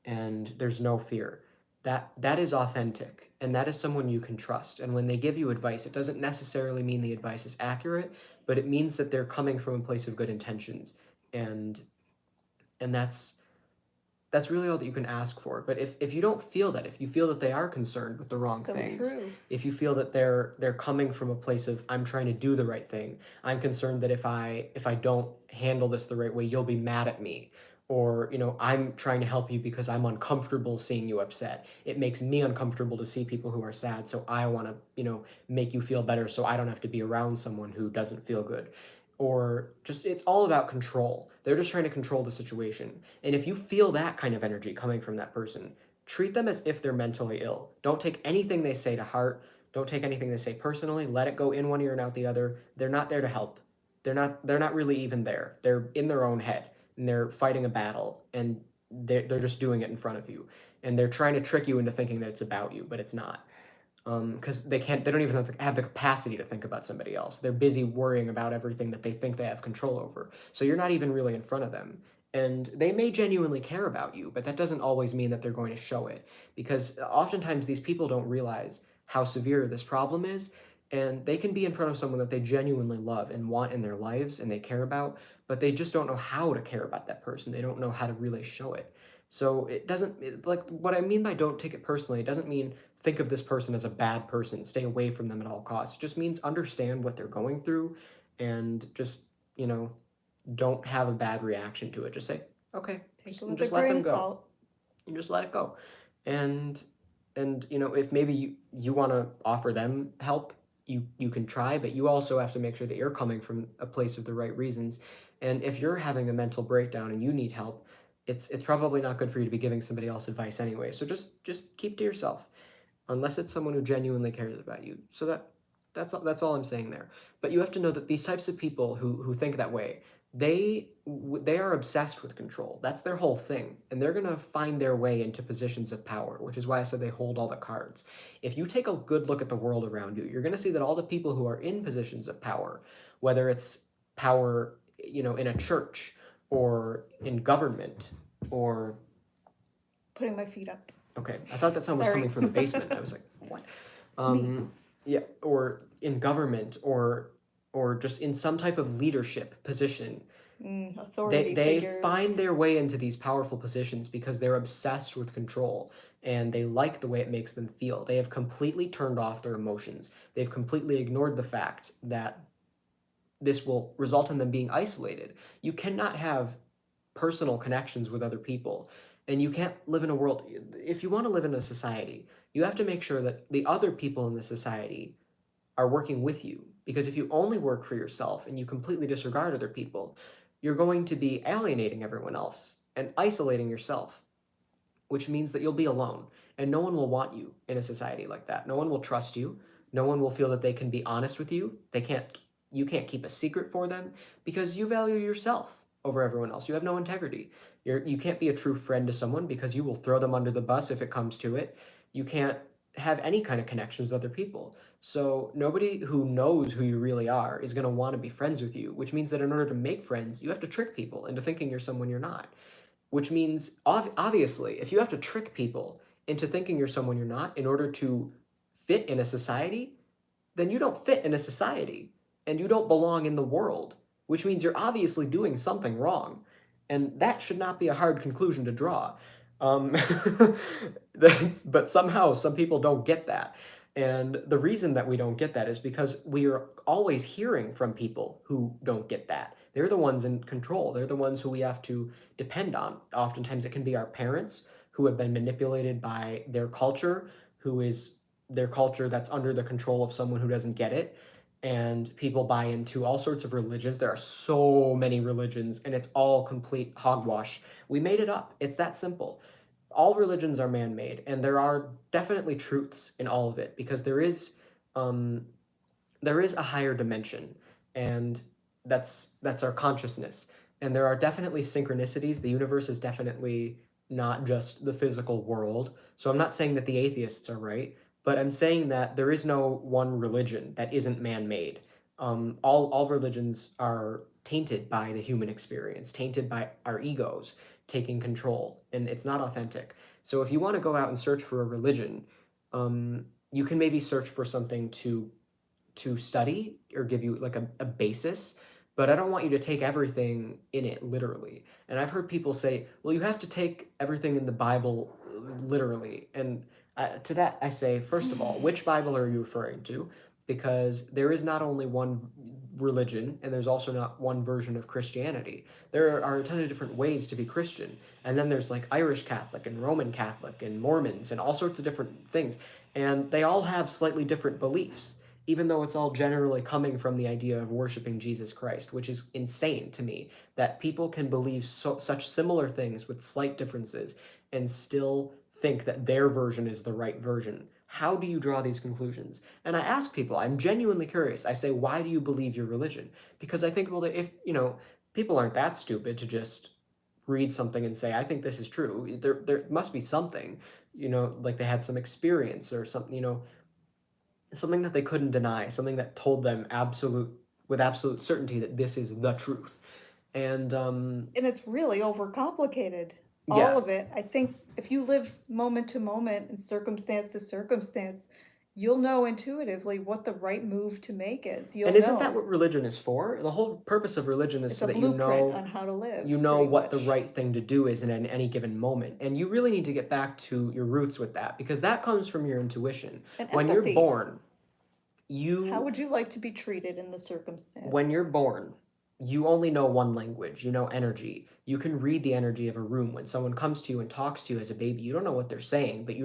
And there's no fear. That is authentic. And that is someone you can trust. And when they give you advice, it doesn't necessarily mean the advice is accurate, but it means that they're coming from a place of good intentions. And that's really all that you can ask for. But if you don't feel that, if you feel that they are concerned with the wrong So things, true. if you feel that they're coming from a place of, I'm trying to do the right thing, I'm concerned that if I don't handle this the right way, you'll be mad at me, or I'm trying to help you because I'm uncomfortable seeing you upset. It makes me uncomfortable to see people who are sad, so I want to make you feel better, so I don't have to be around someone who doesn't feel good. Or just, it's all about control. They're just trying to control the situation. And if you feel that kind of energy coming from that person, treat them as if they're mentally ill. Don't take anything they say to heart. Don't take anything they say personally. Let it go in one ear and out the other. They're not there to help. They're not really even there. They're in their own head, and they're fighting a battle, and they're just doing it in front of you. And they're trying to trick you into thinking that it's about you, but it's not. Because they don't even have the capacity to think about somebody else. They're busy worrying about everything that they think they have control over. So you're not even really in front of them. And they may genuinely care about you, but that doesn't always mean that they're going to show it. Because oftentimes these people don't realize how severe this problem is, and they can be in front of someone that they genuinely love and want in their lives and they care about, but they just don't know how to care about that person. They don't know how to really show it. So like, what I mean by don't take it personally, it doesn't mean think of this person as a bad person, stay away from them at all costs. It just means understand what they're going through, and just, don't have a bad reaction to it. Just say, okay, Take just, it with just a let grain them of go. salt. And just let it go. And if maybe you want to offer them help, you can try, but you also have to make sure that you're coming from a place of the right reasons. And if you're having a mental breakdown and you need help, it's probably not good for you to be giving somebody else advice anyway. So just keep to yourself, unless it's someone who genuinely cares about you. So that's all I'm saying there. But you have to know that these types of people who think that way, they are obsessed with control. That's their whole thing, and they're gonna find their way into positions of power, which is why I said they hold all the cards. If you take a good look at the world around you, you're gonna see that all the people who are in positions of power, whether it's power, in a church or in government or Putting my feet up. okay, I thought that sound was Sorry. coming from the basement. I was like, what? me. Yeah, or in government or just in some type of leadership position. Authority They figures. find their way into these powerful positions because they're obsessed with control and they like the way it makes them feel. They have completely turned off their emotions. They've completely ignored the fact that this will result in them being isolated. You cannot have personal connections with other people, and you can't live in a world. If you want to live in a society, you have to make sure that the other people in the society are working with you, because if you only work for yourself and you completely disregard other people, you're going to be alienating everyone else and isolating yourself, which means that you'll be alone and no one will want you in a society like that. No one will trust you. No one will feel that they can be honest with you. You can't keep a secret for them because you value yourself over everyone else. You have no integrity. You can't be a true friend to someone because you will throw them under the bus if it comes to it. You can't have any kind of connections with other people. So nobody who knows who you really are is going to want to be friends with you, which means that in order to make friends, you have to trick people into thinking you're someone you're not. Which means, obviously, if you have to trick people into thinking you're someone you're not in order to fit in a society, then you don't fit in a society and you don't belong in the world, which means you're obviously doing something wrong. And that should not be a hard conclusion to draw. Um, but somehow some people don't get that. And the reason that we don't get that is because we are always hearing from people who don't get that. They're the ones in control. They're the ones who we have to depend on. Oftentimes it can be our parents who have been manipulated by their culture, who is their culture that's under the control of someone who doesn't get it. And people buy into all sorts of religions. There are so many religions, and it's all complete hogwash. We made it up. It's that simple. All religions are man-made, and there are definitely truths in all of it because um, there is a higher dimension, and that's our consciousness. And there are definitely synchronicities. The universe is definitely not just the physical world. So I'm not saying that the atheists are right, but I'm saying that there is no one religion that isn't man-made. All religions are tainted by the human experience, tainted by our egos taking control, and it's not authentic. So if you want to go out and search for a religion, you can maybe search for something to study or give you like a basis, but I don't want you to take everything in it literally. And I've heard people say, well, you have to take everything in the Bible literally. And to that, I say, first of all, which Bible are you referring to? Because there is not only one religion, and there's also not one version of Christianity. There are a ton of different ways to be Christian. And then there's like Irish Catholic and Roman Catholic and Mormons and all sorts of different things. And they all have slightly different beliefs, even though it's all generally coming from the idea of worshiping Jesus Christ, which is insane to me that people can believe such similar things with slight differences and still think that their version is the right version. How do you draw these conclusions? And I ask people, I'm genuinely curious. I say, why do you believe your religion? Because I think, well, if, people aren't that stupid to just read something and say, I think this is true. There must be something, like they had some experience or something, something that they couldn't deny, something that told them with absolute certainty that this is the truth. And And it's really overcomplicated. All yeah, of it. I think if you live moment to moment and circumstance to circumstance, you'll know intuitively what the right move to make is. You'll and isn't know. that what religion is for? The whole purpose of religion is It's so a that blueprint on how to live. you know pretty what the much. right thing to do is in any given moment. And you really need to get back to your roots with that because that comes from your intuition. And When you're empathy. born, How would you like to be treated in the circumstance? when you're born, you only know one language. You know energy. You can read the energy of a room. When someone comes to you and talks to you as a baby, you don't know what they're saying, but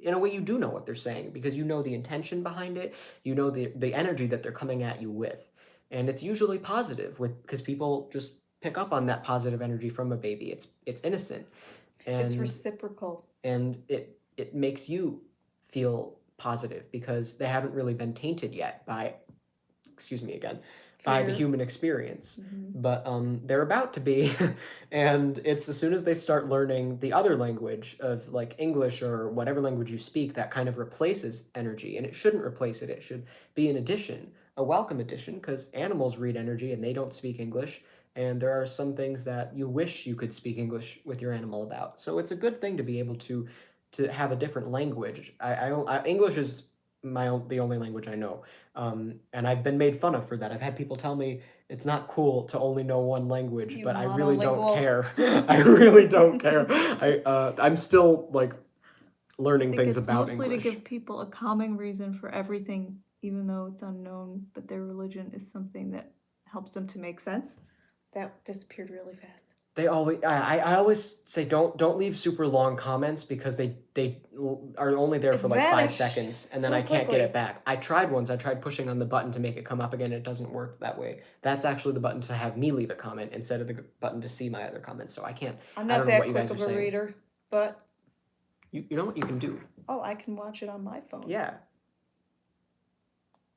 in a way you do know what they're saying, because you know the intention behind it, you know the energy that they're coming at you with. And it's usually positive, because people just pick up on that positive energy from a baby. It's innocent, It's and reciprocal. it makes you feel positive because they haven't really been tainted yet by, excuse me again, by the Fear. human experience. Mhm. But they're about to be, and it's as soon as they start learning the other language of like English or whatever language you speak, that kind of replaces energy, and it shouldn't replace it. It should be an addition, a welcome addition, because animals read energy and they don't speak English. And there are some things that you wish you could speak English with your animal about. So it's a good thing to be able to have a different language. English is the only language I know, and I've been made fun of for that. I've had people tell me it's not cool to only know one language, You but I really don't monolingual. care. I really don't care. I'm still like I learning think things it's about mostly English. to give people a calming reason for everything, even though it's unknown, but their religion is something that helps them to make sense. That disappeared really fast. They always, I always say don't leave super long comments, because they are only there It for like 5 vanished seconds, and then so I can't get quickly. it back. I tried once. I tried pushing on the button to make it come up again. It doesn't work that way. That's actually the button to have me leave a comment instead of the button to see my other comments. So I can't. I'm I not don't know that what you quick guys are of a saying. reader, but You know what you can do? oh, I can watch it on my phone. Yeah,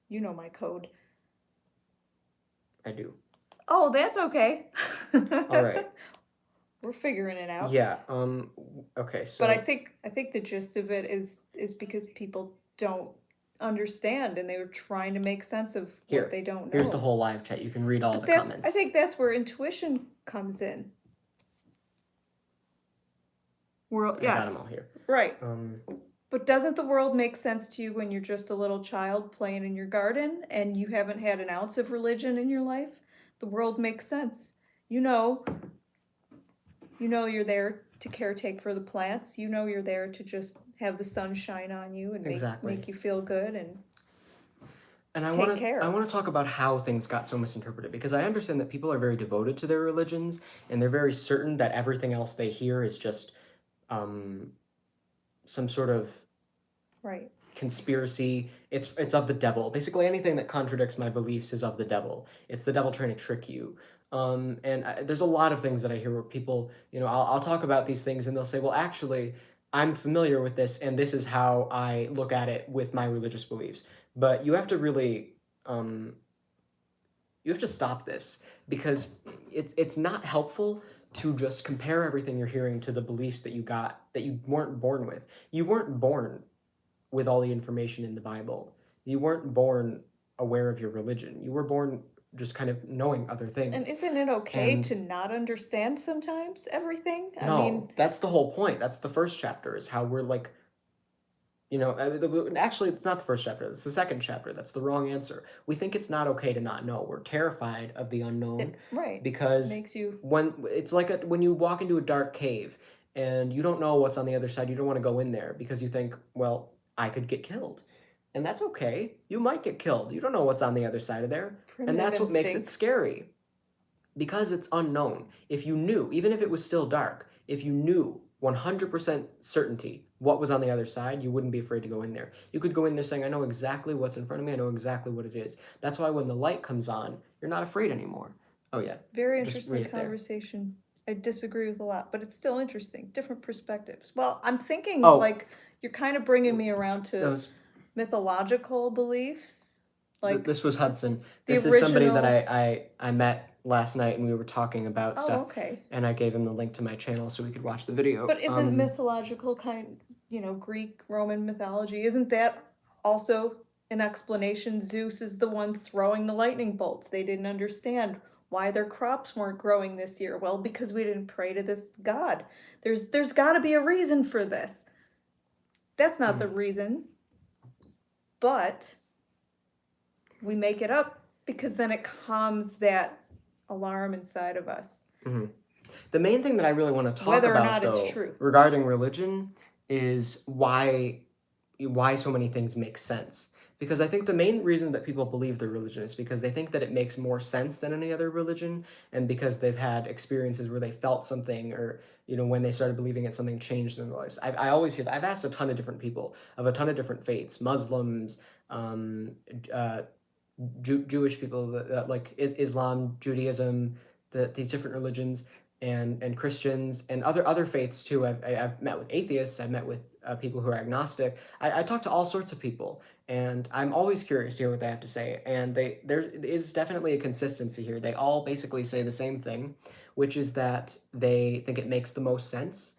You know my code. I do. Oh, that's okay. All right. We're figuring it out. Yeah. Okay. So. But I think the gist of it is because people don't understand and they were trying to make sense of Here, what they don't know. here's the whole live chat. You can read all But the comments. I think that's where intuition comes in. I got them all here. Right. But doesn't the world make sense to you when you're just a little child playing in your garden and you haven't had an ounce of religion in your life? The world makes sense. You know you're there to caretake for the plants. You know you're there to just have the sun shine on you and make you feel good and I want to talk about how things got so misinterpreted, because I understand that people are very devoted to their religions and they're very certain that everything else they hear is just some sort of right conspiracy. It's of the devil. Basically, anything that contradicts my beliefs is of the devil. It's the devil trying to trick you. There's a lot of things that I hear where people, I'll talk about these things and they'll say, well, actually, I'm familiar with this and this is how I look at it with my religious beliefs. But you have to really, you have to stop this, because it's not helpful to just compare everything you're hearing to the beliefs that you got, that you weren't born with. You weren't born with all the information in the Bible. You weren't born aware of your religion. You were born just kind of knowing other things. And isn't it okay to not understand sometimes everything? I mean, that's the whole point. That's the first chapter, is how we're like, actually, it's not the first chapter. It's the second chapter. That's the wrong answer. We think it's not okay to not know. We're terrified of the unknown. Right. Because makes you... it's like when you walk into a dark cave and you don't know what's on the other side, you don't want to go in there because you think, well, I could get killed. And that's okay. You might get killed. You don't know what's on the other side of there. And that's what makes it scary. Because it's unknown. If you knew, even if it was still dark, if you knew 100% certainty what was on the other side, you wouldn't be afraid to go in there. You could go in there saying, I know exactly what's in front of me. I know exactly what it is. That's why when the light comes on, you're not afraid anymore. Oh, yeah. Very interesting conversation. I disagree with a lot, but it's still interesting. Different perspectives. Well, I'm thinking like you're kind of bringing me around to mythological beliefs. Like this was Hudson. This is somebody that I met last night and we were talking about stuff. Oh, okay. And I gave him the link to my channel so we could watch the video. But isn't mythological Greek, Roman mythology, isn't that also an explanation? Zeus is the one throwing the lightning bolts. They didn't understand why their crops weren't growing this year. Well, because we didn't pray to this god. There's got to be a reason for this. That's not the reason. But we make it up because then it calms that alarm inside of us. Mm-hmm. The main thing that I really want to talk whether about, or not though, it's true, regarding religion is why so many things make sense. because I think the main reason that people believe their religion is because they think that it makes more sense than any other religion, and because they've had experiences where they felt something, or when they started believing it, something changed in their lives. I always hear that. I've asked a ton of different people of a ton of different faiths, Muslims, um, uh, Jewish people, that like Islam, Judaism, these different religions, and Christians and other faiths too. I've met with atheists. I've met with people who are agnostic. I talk to all sorts of people, and I'm always curious to hear what they have to say. And there is definitely a consistency here. They all basically say the same thing, which is that they think it makes the most sense.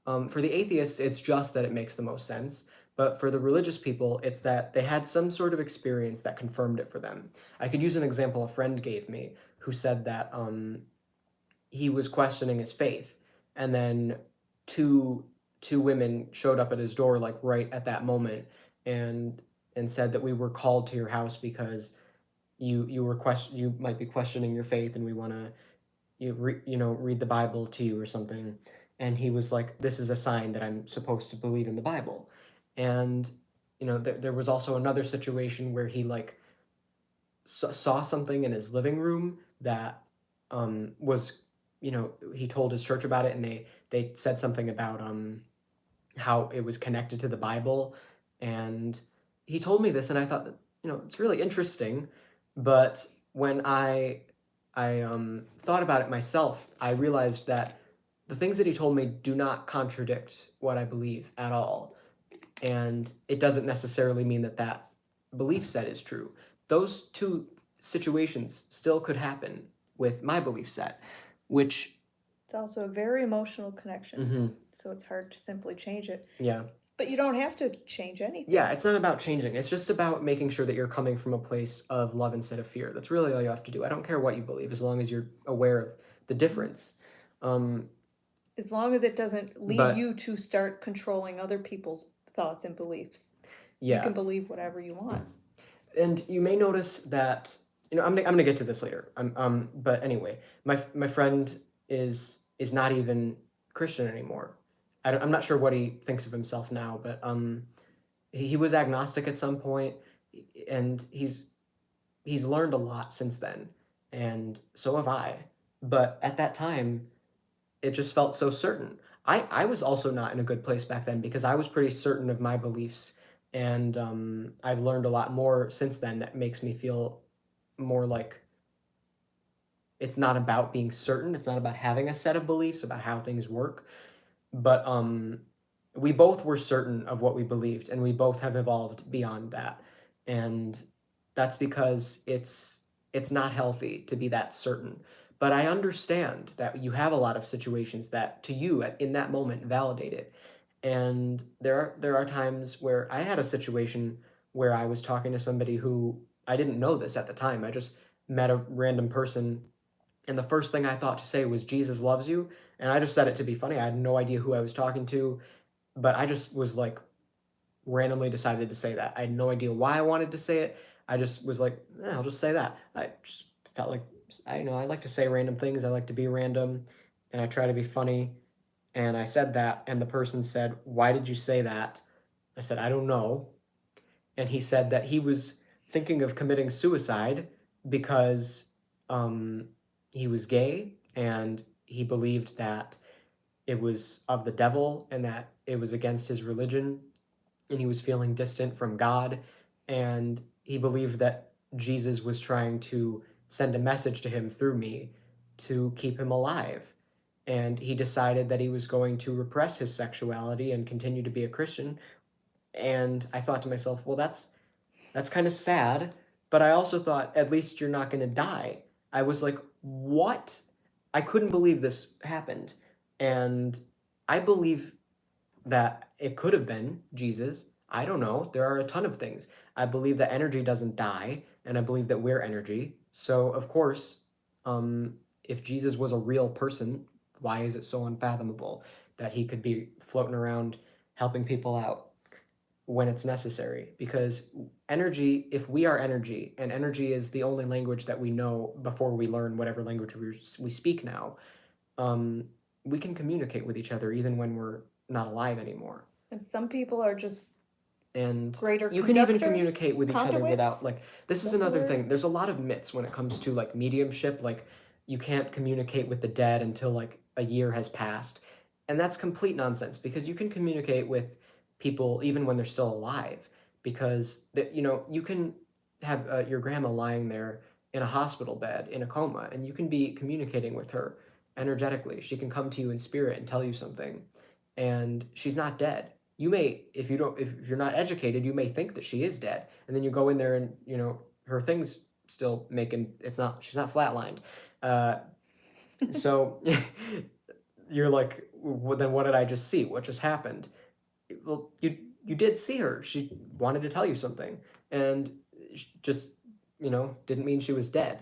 For the atheists, it's just that it makes the most sense. But for the religious people, it's that they had some sort of experience that confirmed it for them. I could use an example a friend gave me who said that he was questioning his faith, and then two women showed up at his door like right at that moment, and said that we were called to your house because you might be questioning your faith, and we want to read the Bible to you or something. And he was like, this is a sign that I'm supposed to believe in the Bible. And there was also another situation where he like saw something in his living room that was he told his church about it, and they said something about how it was connected to the Bible. And he told me this, and I thought that it's really interesting. But when I thought about it myself, I realized that the things that he told me do not contradict what I believe at all, and it doesn't necessarily mean that that belief set is true. Those two situations still could happen with my belief set, which It's also a very emotional connection, mm-hmm, so it's hard to simply change it. yeah. But you don't have to change anything. Yeah, it's not about changing. It's just about making sure that you're coming from a place of love instead of fear. That's really all you have to do. I don't care what you believe, as long as you're aware of the difference. As long as it doesn't lead But you to start controlling other people's thoughts and beliefs. You yeah, can believe whatever you want. and you may notice that I'm gonna get to this later. But anyway, my friend is not even Christian anymore. I'm not sure what he thinks of himself now, but he was agnostic at some point, and he's learned a lot since then, and so have I. But at that time, it just felt so certain. I was also not in a good place back then because I was pretty certain of my beliefs, and I've learned a lot more since then that makes me feel more like it's not about being certain. It's not about having a set of beliefs about how things work, but we both were certain of what we believed, and we both have evolved beyond that, and that's because it's not healthy to be that certain. But I understand that you have a lot of situations that to you in that moment validate it, and there are times where I had a situation where I was talking to somebody who I didn't know this at the time. I just met a random person, and the first thing I thought to say was Jesus loves you, and I just said it to be funny. I had no idea who I was talking to, but I just was like randomly decided to say that. I had no idea why I wanted to say it. I just was like, I'll just say that. I just felt like I like to say random things. I like to be random, and I try to be funny. And I said that, and the person said, "Why did you say that?" I said, "I don't know." And he said that he was thinking of committing suicide because um, he was gay, and he believed that it was of the devil and that it was against his religion, and he was feeling distant from God, and he believed that Jesus was trying to send a message to him through me to keep him alive. And he decided that he was going to repress his sexuality and continue to be a Christian. And I thought to myself, well, that's kind of sad, but I also thought at least you're not going to die. I was like, what? I couldn't believe this happened. And I believe that it could have been Jesus. I don't know. There are a ton of things. I believe that energy doesn't die, and I believe that we're energy. So, of course, if Jesus was a real person, why is it so unfathomable that he could be floating around helping people out when it's necessary? Because energy, if we are energy, and energy is the only language that we know before we learn whatever language we speak now, we can communicate with each other even when we're not alive anymore. And some people are just And Greater you can even conductors, communicate with each other without, conduits. like, this Is is that the another word? thing. There's a lot of myths when it comes to like mediumship, like you can't communicate with the dead until like a year has passed. And that's complete nonsense because you can communicate with people even when they're still alive because that you can have your grandma lying there in a hospital bed in a coma and you can be communicating with her energetically. She can come to you in spirit and tell you something and she's not dead. You may, if you don't, if you're not educated, you may think that she is dead, and then you go in there and her things still making. It's not. She's not flatlined. Uh, so you're like, well, then what did I just see? What just happened? Well, you did see her. She wanted to tell you something, and just didn't mean she was dead.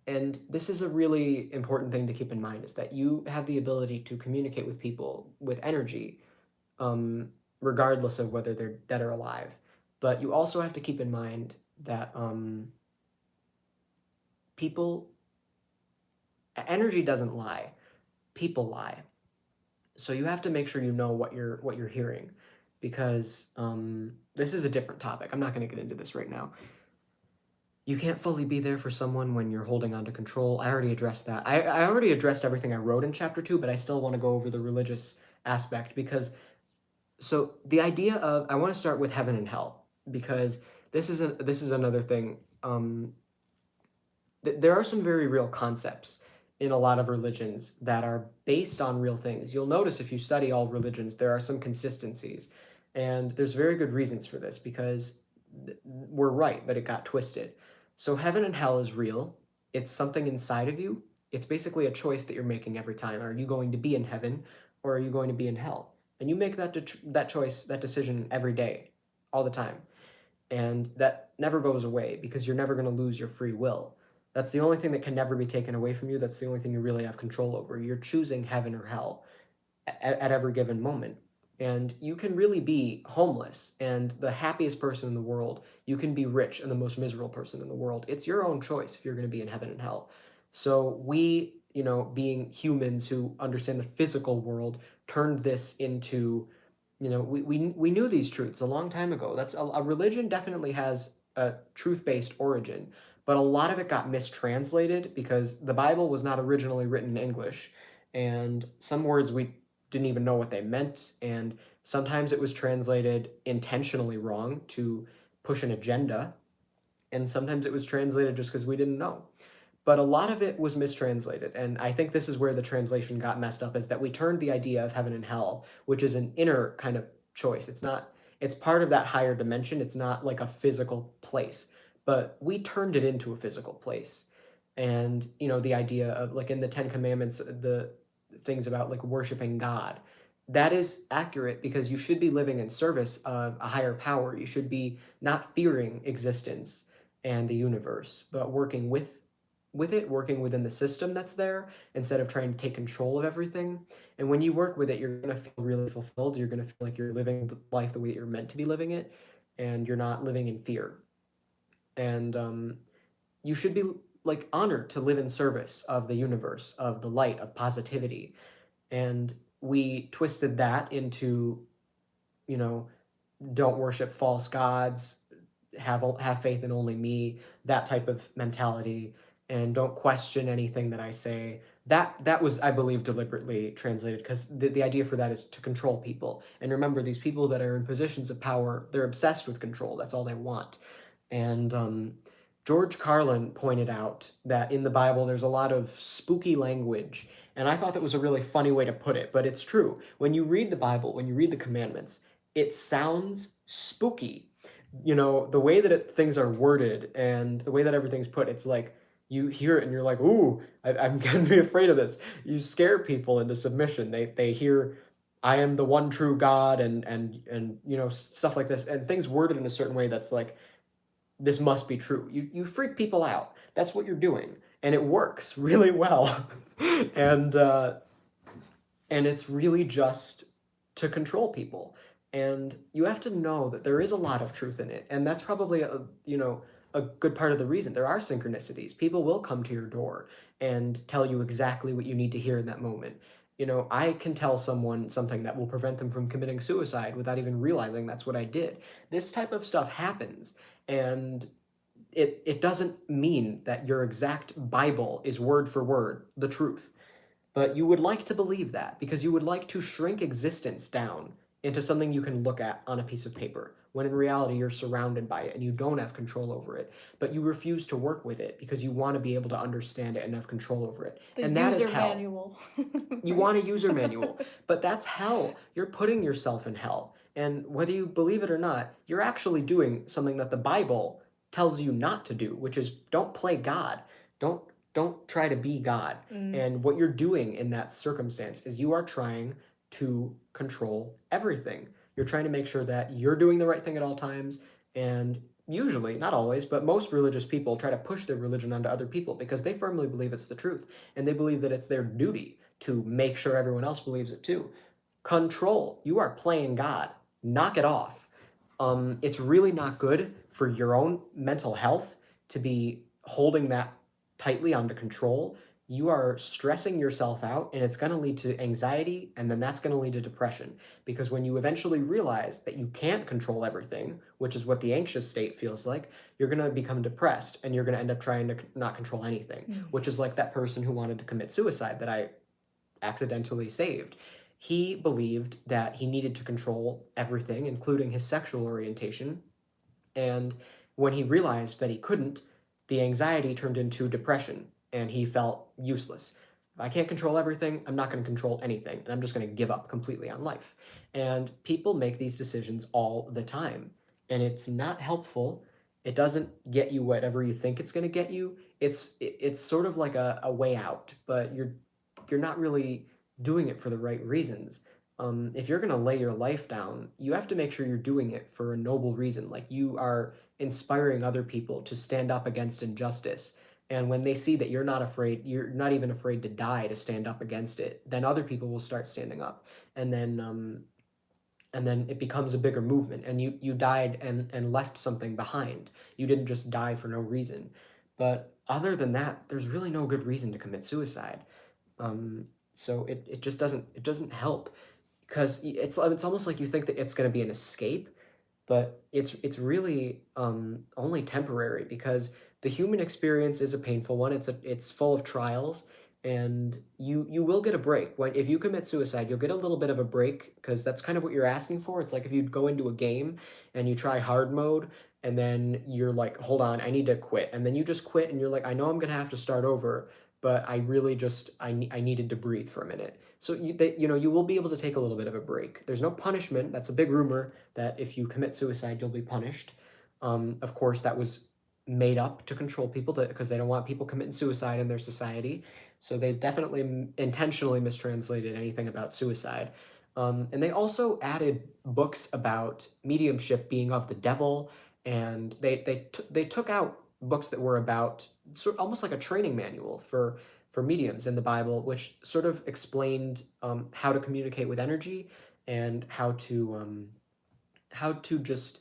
And this is a really important thing to keep in mind: is that you have the ability to communicate with people with energy um, regardless of whether they're dead or alive. But you also have to keep in mind that people, energy doesn't lie, people lie. So you have to make sure you know what you're hearing, because this is a different topic. I'm not going to get into this right now. You can't fully be there for someone when you're holding on to control. I already addressed that. I already addressed everything I wrote in chapter 2, but I still want to go over the religious aspect because so the idea of I want to start with heaven and hell because this is another thing. There are some very real concepts in a lot of religions that are based on real things. You'll notice if you study all religions, there are some consistencies, and there's very good reasons for this because we're right, but it got twisted. So heaven and hell is real. It's something inside of you. It's basically a choice that you're making every time. Are you going to be in heaven or are you going to be in hell? And you make that choice, that decision every day, all the time. And that never goes away because you're never going to lose your free will. That's the only thing that can never be taken away from you. That's the only thing you really have control over. You're choosing heaven or hell at every given moment. And you can really be homeless and the happiest person in the world. You can be rich and the most miserable person in the world. It's your own choice if you're going to be in heaven and hell. So we, being humans who understand the physical world, turned this into, we knew these truths a long time ago. That's a religion definitely has a truth-based origin, but a lot of it got mistranslated because the Bible was not originally written in English, and some words we didn't even know what they meant, and sometimes it was translated intentionally wrong to push an agenda, and sometimes it was translated just because we didn't know. But a lot of it was mistranslated, and I think this is where the translation got messed up, is that we turned the idea of heaven and hell, which is an inner kind of choice. It's not, it's part of that higher dimension. It's not like a physical place, but we turned it into a physical place. And, the idea of like in the Ten Commandments, the things about like worshiping God, that is accurate because you should be living in service of a higher power. You should be not fearing existence and the universe, but working with it, working within the system that's there instead of trying to take control of everything. And when you work with it, you're going to feel really fulfilled. You're going to feel like you're living life the way that you're meant to be living it, and you're not living in fear. And you should be like honored to live in service of the universe, of the light, of positivity. And we twisted that into, you know, don't worship false gods, have faith in only me, that type of mentality, and don't question anything that I say. That was, I believe, deliberately translated because the idea for that is to control people. And remember, these people that are in positions of power, they're obsessed with control. That's all they want. And George Carlin pointed out that in the Bible there's a lot of spooky language. And I thought that was a really funny way to put it, but it's true. When you read the Bible, when you read the commandments, it sounds spooky. The way that things are worded and the way that everything's put, it's like you hear it and you're like, ooh, I'm going to be afraid of this. You scare people into submission. They hear, I am the one true God, and stuff like this, and things worded in a certain way that's like, this must be true. You freak people out. That's what you're doing, and it works really well. and and it's really just to control people. And you have to know that there is a lot of truth in it, and that's probably a good part of the reason. There are synchronicities. People will come to your door and tell you exactly what you need to hear in that moment. I can tell someone something that will prevent them from committing suicide without even realizing that's what I did. This type of stuff happens, and it doesn't mean that your exact Bible is word for word the truth. But you would like to believe that because you would like to shrink existence down into something you can look at on a piece of paper, when in reality you're surrounded by it and you don't have control over it. But you refuse to work with it because you want to be able to understand it and have control over it. The And that is user hell. manual. You want a user manual, but that's hell. You're putting yourself in hell. And whether you believe it or not, you're actually doing something that the Bible tells you not to do, which is don't play God. Don't don't try to be God. And what you're doing in that circumstance is you are trying to control everything. You're trying to make sure that you're doing the right thing at all times, and usually, not always, but most religious people try to push their religion onto other people because they firmly believe it's the truth, and they believe that it's their duty to make sure everyone else believes it too. Control. You are playing God. Knock it off. It's really not good for your own mental health to be holding that tightly under control. You are stressing yourself out, and it's going to lead to anxiety, and then that's going to lead to depression. Because when you eventually realize that you can't control everything, which is what the anxious state feels like, you're going to become depressed, and you're going to end up trying to not control anything, which is like that person who wanted to commit suicide that I accidentally saved. He believed that he needed to control everything, including his sexual orientation. And when he realized that he couldn't, the anxiety turned into depression and he felt useless. If I can't control everything, I'm not going to control anything, and I'm just going to give up completely on life. And people make these decisions all the time, and it's not helpful. It doesn't get you whatever you think it's going to get you. It's sort of like a way out, but you're not really doing it for the right reasons. If you're going to lay your life down, you have to make sure you're doing it for a noble reason. Like you are inspiring other people to stand up against injustice. And when they see that you're not afraid, you're not even afraid to die to stand up against it, then other people will start standing up. And then it becomes a bigger movement. And you died and left something behind. You didn't just die for no reason. But other than that, there's really no good reason to commit suicide. So it just doesn't help, because it's almost like you think that it's going to be an escape, but it's really only temporary, because the human experience is a painful one. It's full of trials, and you will get a break. When if you commit suicide, you'll get a little bit of a break, because that's kind of what you're asking for. It's like if you go into a game and you try hard mode, and then you're like, hold on, I need to quit, and then you just quit, and you're like, I know I'm gonna have to start over, but I really just I needed to breathe for a minute. So you will be able to take a little bit of a break. There's no punishment. That's a big rumor that if you commit suicide, you'll be punished. Of course, that was made up to control people, because they don't want people committing suicide in their society. So they definitely intentionally mistranslated anything about suicide. And they also added books about mediumship being of the devil, and they took out books that were about almost like a training manual for mediums in the Bible, which sort of explained how to communicate with energy, and how to just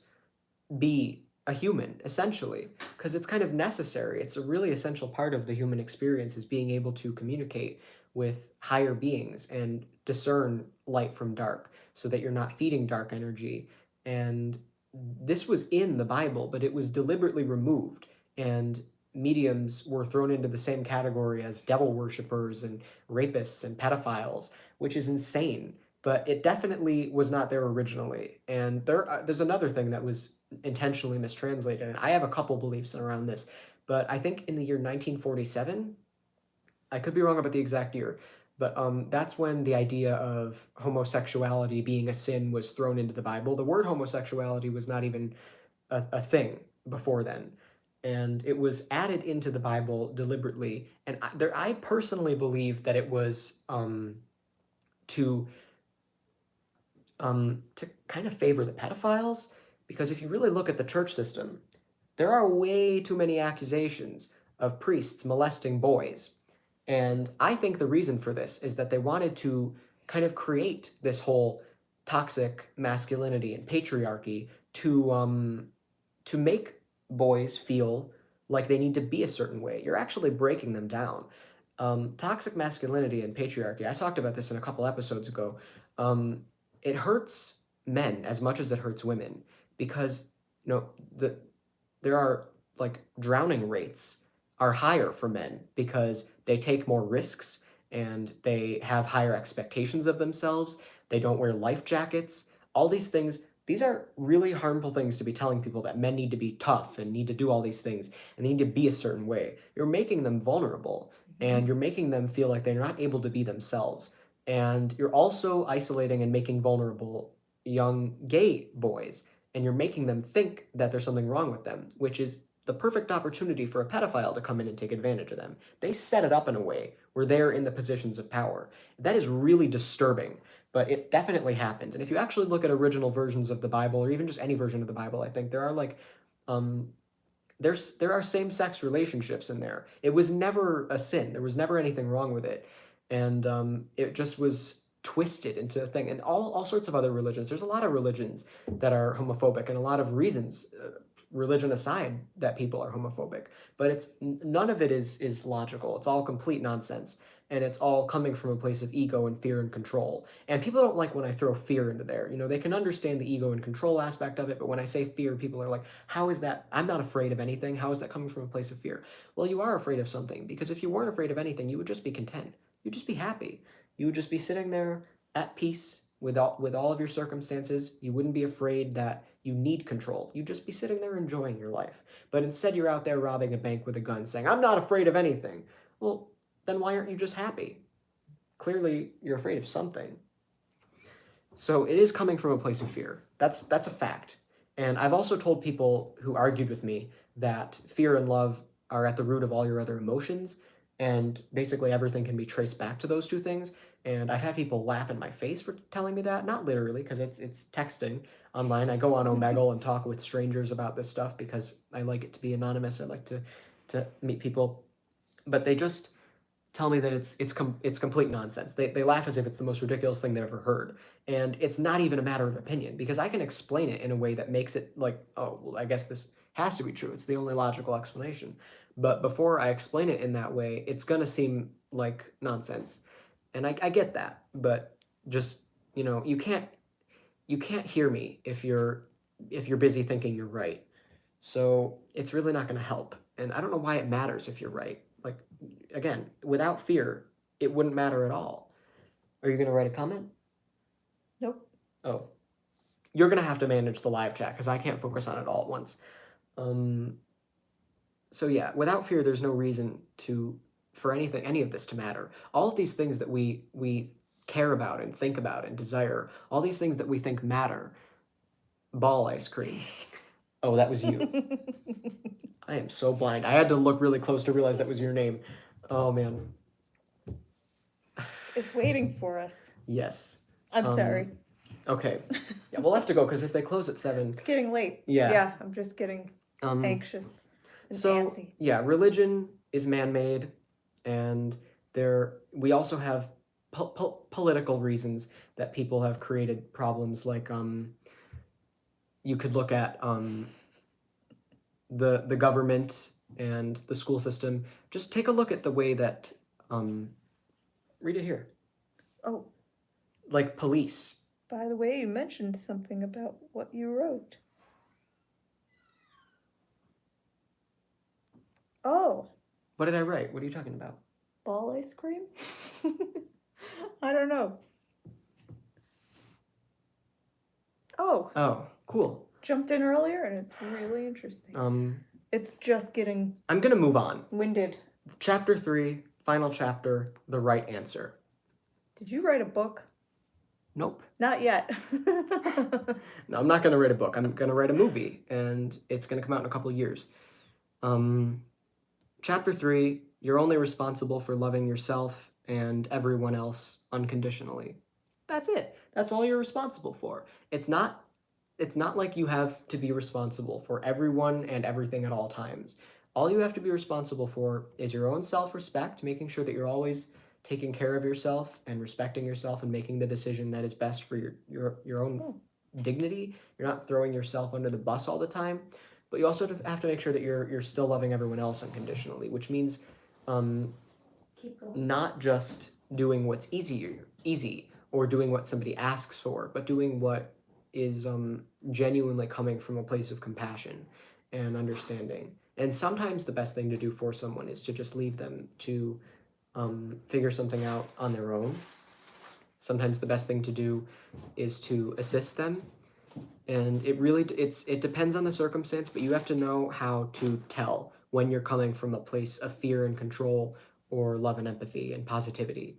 be a human, essentially, because it's kind of necessary. It's a really essential part of the human experience, is being able to communicate with higher beings and discern light from dark, so that you're not feeding dark energy. And this was in the Bible, but it was deliberately removed, and mediums were thrown into the same category as devil worshippers and rapists and pedophiles, which is insane. But it definitely was not there originally. And there's another thing that was intentionally mistranslated, and I have a couple beliefs around this. But I think in the year 1947, I could be wrong about the exact year, but that's when the idea of homosexuality being a sin was thrown into the Bible. The word homosexuality was not even a thing before then. And it was added into the Bible deliberately. And I personally believe that it was to to kind of favor the pedophiles, because if you really look at the church system, there are way too many accusations of priests molesting boys. And I think the reason for this is that they wanted to kind of create this whole toxic masculinity and patriarchy to make boys feel like they need to be a certain way. You're actually breaking them down. Toxic masculinity and patriarchy, I talked about this in a couple episodes ago. Um, it hurts men as much as it hurts women because, you know, there are like drowning rates are higher for men because they take more risks and they have higher expectations of themselves. They don't wear life jackets. All these things, these are really harmful things to be telling people that men need to be tough and need to do all these things and they need to be a certain way. You're making them vulnerable and you're making them feel like they're not able to be themselves. And you're also isolating and making vulnerable young gay boys and you're making them think that there's something wrong with them, which is the perfect opportunity for a pedophile to come in and take advantage of them. They set it up in a way where they're in the positions of power. That is really disturbing, but it definitely happened. And if you actually look at original versions of the Bible, or even just any version of the Bible, I think there are like, um, there are same-sex relationships in there. It was never a sin. There was never anything wrong with it, and it just was twisted into a thing. And all sorts of other religions. There's a lot of religions that are homophobic, and a lot of reasons, religion aside, that people are homophobic. But it's none of it is logical. It's all complete nonsense, and it's all coming from a place of ego and fear and control. And people don't like when I throw fear into there. You know, they can understand the ego and control aspect of it, but when I say fear, people are like, how is that? I'm not afraid of anything. How is that coming from a place of fear? Well, you are afraid of something, because if you weren't afraid of anything, you would just be content. You'd just be happy. You would just be sitting there at peace with all of your circumstances. You wouldn't be afraid that you need control. You'd just be sitting there enjoying your life. But instead, you're out there robbing a bank with a gun saying, I'm not afraid of anything. Well, then why aren't you just happy? Clearly, you're afraid of something. So it is coming from a place of fear. That's a fact. And I've also told people who argued with me that fear and love are at the root of all your other emotions, and basically everything can be traced back to those two things. And I've had people laugh in my face for telling me that, not literally, because it's texting online. I go on Omegle and talk with strangers about this stuff because I like it to be anonymous. I like to meet people, but they just tell me that it's complete nonsense. They laugh as if it's the most ridiculous thing they've ever heard, and it's not even a matter of opinion because I can explain it in a way that makes it like, oh, well, I guess this has to be true. It's the only logical explanation. But before I explain it in that way, it's gonna seem like nonsense, and I get that. But just, you know, you can't hear me if you're busy thinking you're right. So it's really not going to help. And I don't know why it matters if you're right. Like, again, without fear, it wouldn't matter at all. Are you going to write a comment? Nope. Oh, you're going to have to manage the live chat because I can't focus on it all at once. So yeah, without fear, there's no reason for any of this to matter. All of these things that we care about and think about and desire, all these things that we think matter. Ball ice cream. Oh, that was you. I am so blind. I had to look really close to realize that was your name. Oh man. It's waiting for us. Yes. I'm sorry. Okay. Yeah, we'll have to go because if they close at 7. It's getting late. Yeah. Yeah, I'm just getting anxious and antsy. Yeah, religion is man-made, and we also have political reasons that people have created problems. Like you could look at the government and the school system. Just take a look at the way that read it here. Oh, like police. by the way, you mentioned something about what you wrote. Oh, What did I write? What are you talking about? ball ice cream? I don't know. Oh, cool. Jumped in earlier and it's really interesting. It's just getting I'm gonna move on. winded. Chapter 3, final chapter, the right answer. Did you write a book? Nope. Not yet. No, I'm not gonna write a book. I'm gonna write a movie, and it's gonna come out in a couple of years. Chapter 3, you're only responsible for loving yourself and everyone else unconditionally. That's it. That's all you're responsible for. It's not like you have to be responsible for everyone and everything at all times. All you have to be responsible for is your own self-respect, making sure that you're always taking care of yourself and respecting yourself and making the decision that is best for your own dignity. You're not throwing yourself under the bus all the time, but you also have to make sure that you're still loving everyone else unconditionally, which means Keep going. not just doing what's easy, or doing what somebody asks for, but doing what is genuinely coming from a place of compassion and understanding. And sometimes the best thing to do for someone is to just leave them to figure something out on their own. Sometimes the best thing to do is to assist them. And it depends on the circumstance, but you have to know how to tell when you're coming from a place of fear and control, or love and empathy and positivity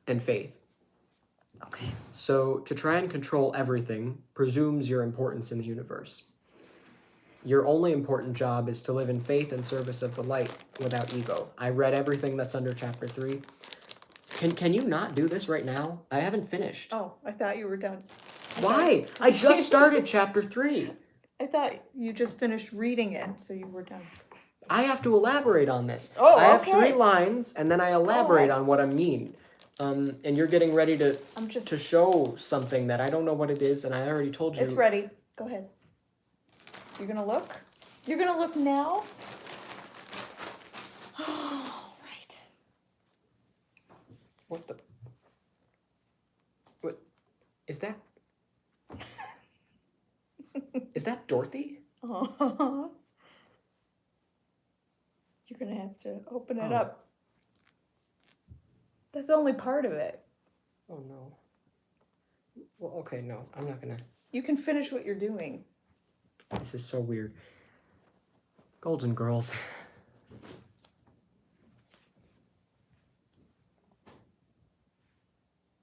and faith. Okay. So to try and control everything presumes your importance in the universe. Your only important job is to live in faith and service of the light without ego. I read everything that's under chapter 3. Can you not do this right now? I haven't finished. Oh, I thought you were done. Why? I just started chapter 3. I thought you just finished reading it, so you were done. I have to elaborate on this. Oh, I have okay. 3 lines, and then I elaborate Alright. on what I mean. And you're getting ready to I'm just. show something that I don't know what it is, and I already told you. It's ready. Go ahead. You're gonna look? You're gonna look now? Oh, right. What the? What? Is that? Is that Dorothy? Oh. You're gonna have to open it Oh. up. That's only part of it. Oh no. Well, okay, no, I'm not gonna. You can finish what you're doing. This is so weird. Golden Girls.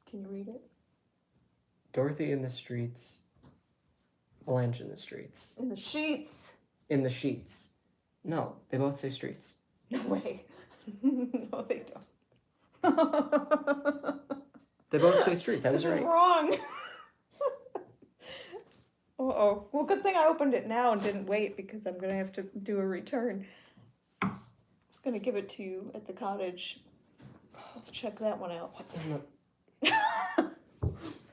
Can you read it? Dorothy in the streets. Blanche in the streets. In the sheets. In the sheets. No, they both say streets. No way. No, they don't. They both say streets. I was This is right. wrong. Uh-oh. Well, good thing I opened it now and didn't wait, because I'm going to have to do a return. I was going to give it to you at the cottage. Let's check that one out.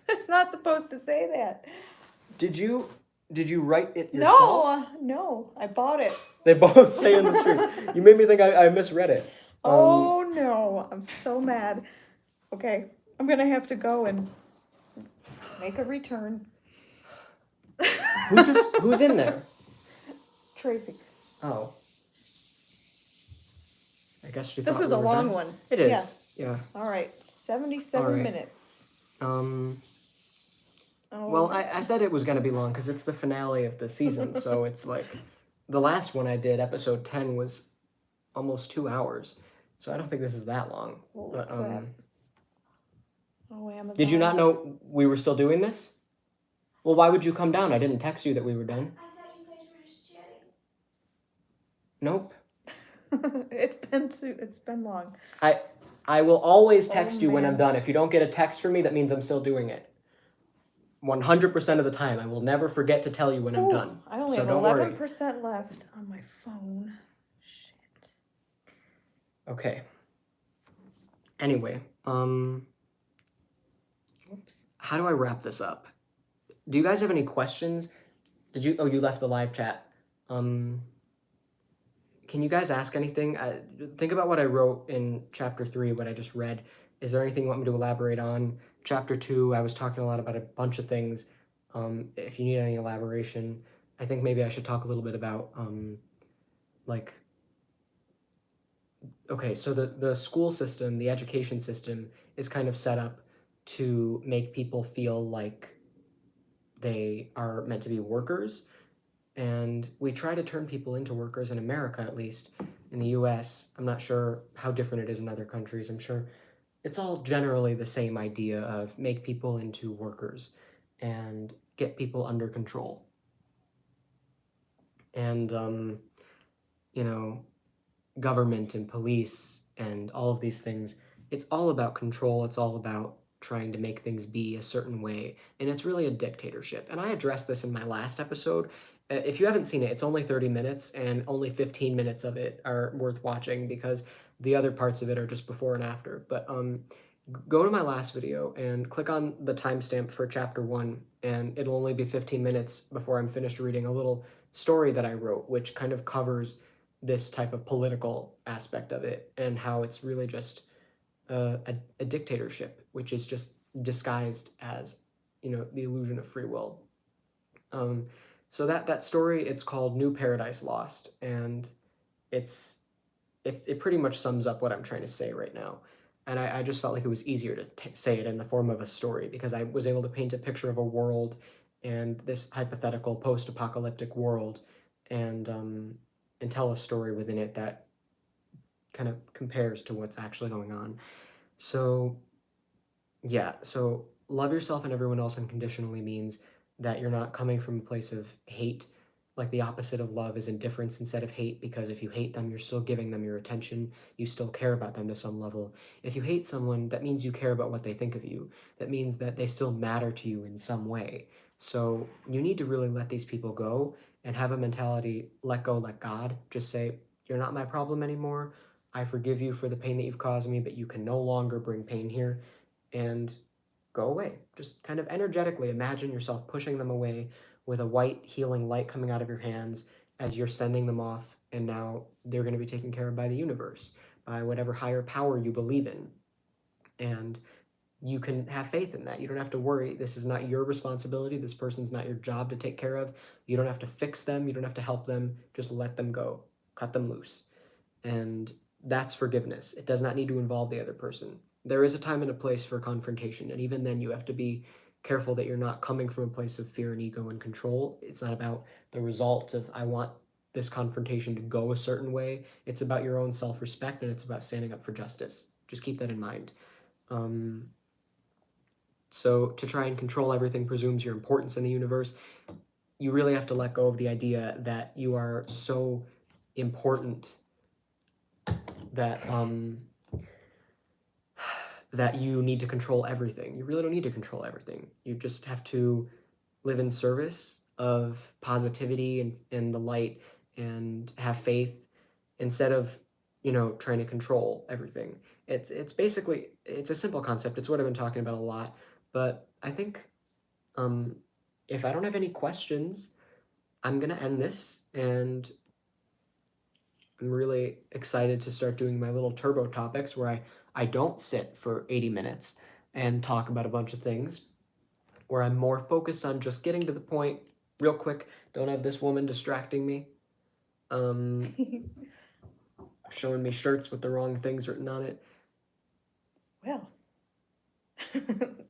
It's not supposed to say that. Did you write it yourself? No, I bought it. They both say in the streets. You made me think I misread it. Oh no, I'm so mad. Okay, I'm gonna have to go and make a return. Who's in there? Tracy. Oh. I guess she This thought is we a were long done. one. It is. Yeah. All right, 77 All right. minutes. Oh. Well, I said it was going to be long because it's the finale of the season, so it's like the last one I did, episode 10, was almost 2 hours, so I don't think this is that long. Holy But crap. Oh, Amazon. did you not know we were still doing this? Well, why would you come down? I didn't text you that we were done. I thought you guys were just chatting. Nope. It's been long. I will always text Oh, you when I'm man. done. If you don't get a text from me, that means I'm still doing it. 100% of the time. I will never forget to tell you when I'm Ooh, done. I only So have don't worry. 11% left on my phone. Shit. Okay. Anyway, Oops. how do I wrap this up? Do you guys have any questions? You left the live chat. Can you guys ask anything? Think about what I wrote in chapter 3, what I just read. Is there anything you want me to elaborate on? Chapter 2, I was talking a lot about a bunch of things. If you need any elaboration, I think maybe I should talk a little bit about, okay, so the school system, the education system is kind of set up to make people feel like they are meant to be workers. And we try to turn people into workers in America, at least. In the US, I'm not sure how different it is in other countries. I'm sure it's all generally the same idea of make people into workers and get people under control. And, government and police and all of these things, it's all about control. It's all about trying to make things be a certain way. And it's really a dictatorship. And I addressed this in my last episode. If you haven't seen it, it's only 30 minutes, and only 15 minutes of it are worth watching because the other parts of it are just before and after. But go to my last video and click on the timestamp for chapter 1, and it'll only be 15 minutes before I'm finished reading a little story that I wrote, which kind of covers this type of political aspect of it and how it's really just a dictatorship, which is just disguised as, the illusion of free will. So that story, it's called New Paradise Lost, and it pretty much sums up what I'm trying to say right now. And I just felt like it was easier to say it in the form of a story because I was able to paint a picture of a world and this hypothetical post-apocalyptic world, and tell a story within it that kind of compares to what's actually going on. So yeah, so love yourself and everyone else unconditionally means that you're not coming from a place of hate. Like the opposite of love is indifference instead of hate, because if you hate them, you're still giving them your attention. You still care about them to some level. If you hate someone, that means you care about what they think of you. That means that they still matter to you in some way. So you need to really let these people go and have a mentality, let go, let God. Just say, you're not my problem anymore. I forgive you for the pain that you've caused me, but you can no longer bring pain here, and go away. Just kind of energetically imagine yourself pushing them away with a white healing light coming out of your hands as you're sending them off, and now they're going to be taken care of by the universe, by whatever higher power you believe in. And you can have faith in that. You don't have to worry. This is not your responsibility. This person's not your job to take care of. You don't have to fix them. You don't have to help them. Just let them go. Cut them loose. And that's forgiveness. It does not need to involve the other person. There is a time and a place for confrontation, and even then you have to be careful that you're not coming from a place of fear and ego and control. It's not about the result of, I want this confrontation to go a certain way. It's about your own self-respect, and it's about standing up for justice. Just keep that in mind. So to try and control everything presumes your importance in the universe. You really have to let go of the idea that you are so important that that you need to control everything. You really don't need to control everything. You just have to live in service of positivity and the light, and have faith instead of, trying to control everything. It's basically, it's a simple concept. It's what I've been talking about a lot, but I think if I don't have any questions, I'm gonna end this, and I'm really excited to start doing my little turbo topics where I don't sit for 80 minutes and talk about a bunch of things, where I'm more focused on just getting to the point real quick. Don't have this woman distracting me, showing me shirts with the wrong things written on it. Well,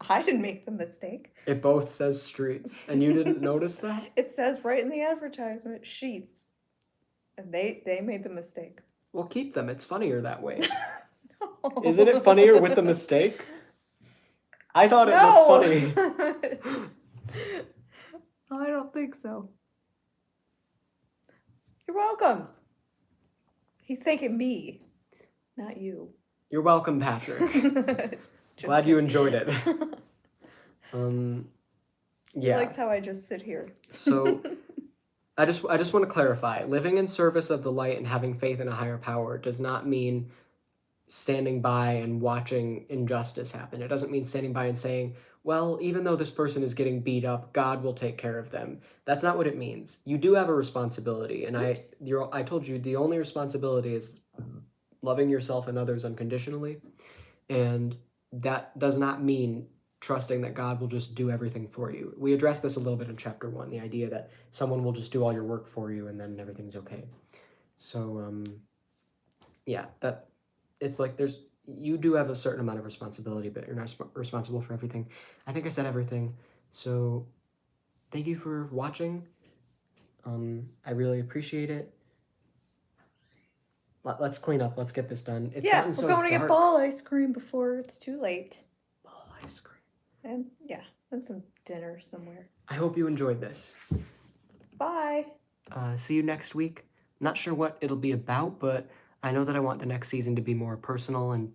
I didn't make the mistake. It both says streets, and you didn't notice that? It says right in the advertisement, sheets. And they made the mistake. Well, keep them. It's funnier that way. No. Isn't it funnier with the mistake? I thought it looked funny. I don't think so. You're welcome. He's thanking me, not you. You're welcome, Patrick. Glad you enjoyed it. He Yeah. likes how I just sit here. So I just want to clarify, living in service of the light and having faith in a higher power does not mean standing by and watching injustice happen. It doesn't mean standing by and saying, well, even though this person is getting beat up, God will take care of them. That's not what it means. You do have a responsibility, and I told you the only responsibility is loving yourself and others unconditionally, and that does not mean trusting that God will just do everything for you. We addressed this a little bit in chapter 1, the idea that someone will just do all your work for you and then everything's okay. So yeah, that it's like you do have a certain amount of responsibility, but you're not responsible for everything. I think I said everything. So thank you for watching. I really appreciate it. Let's clean up. Let's get this done. It's gotten so we're going to get dark. ball ice cream before it's too late. Ball ice cream. And yeah, and some dinner somewhere. I hope you enjoyed this. Bye. See you next week. Not sure what it'll be about, but I know that I want the next season to be more personal and,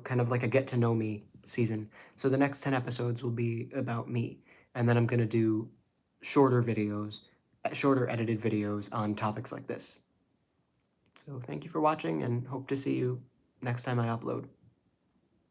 kind of like a get to know me season. So the next 10 episodes will be about me. And then I'm going to do shorter edited videos on topics like this. So thank you for watching, and hope to see you next time I upload.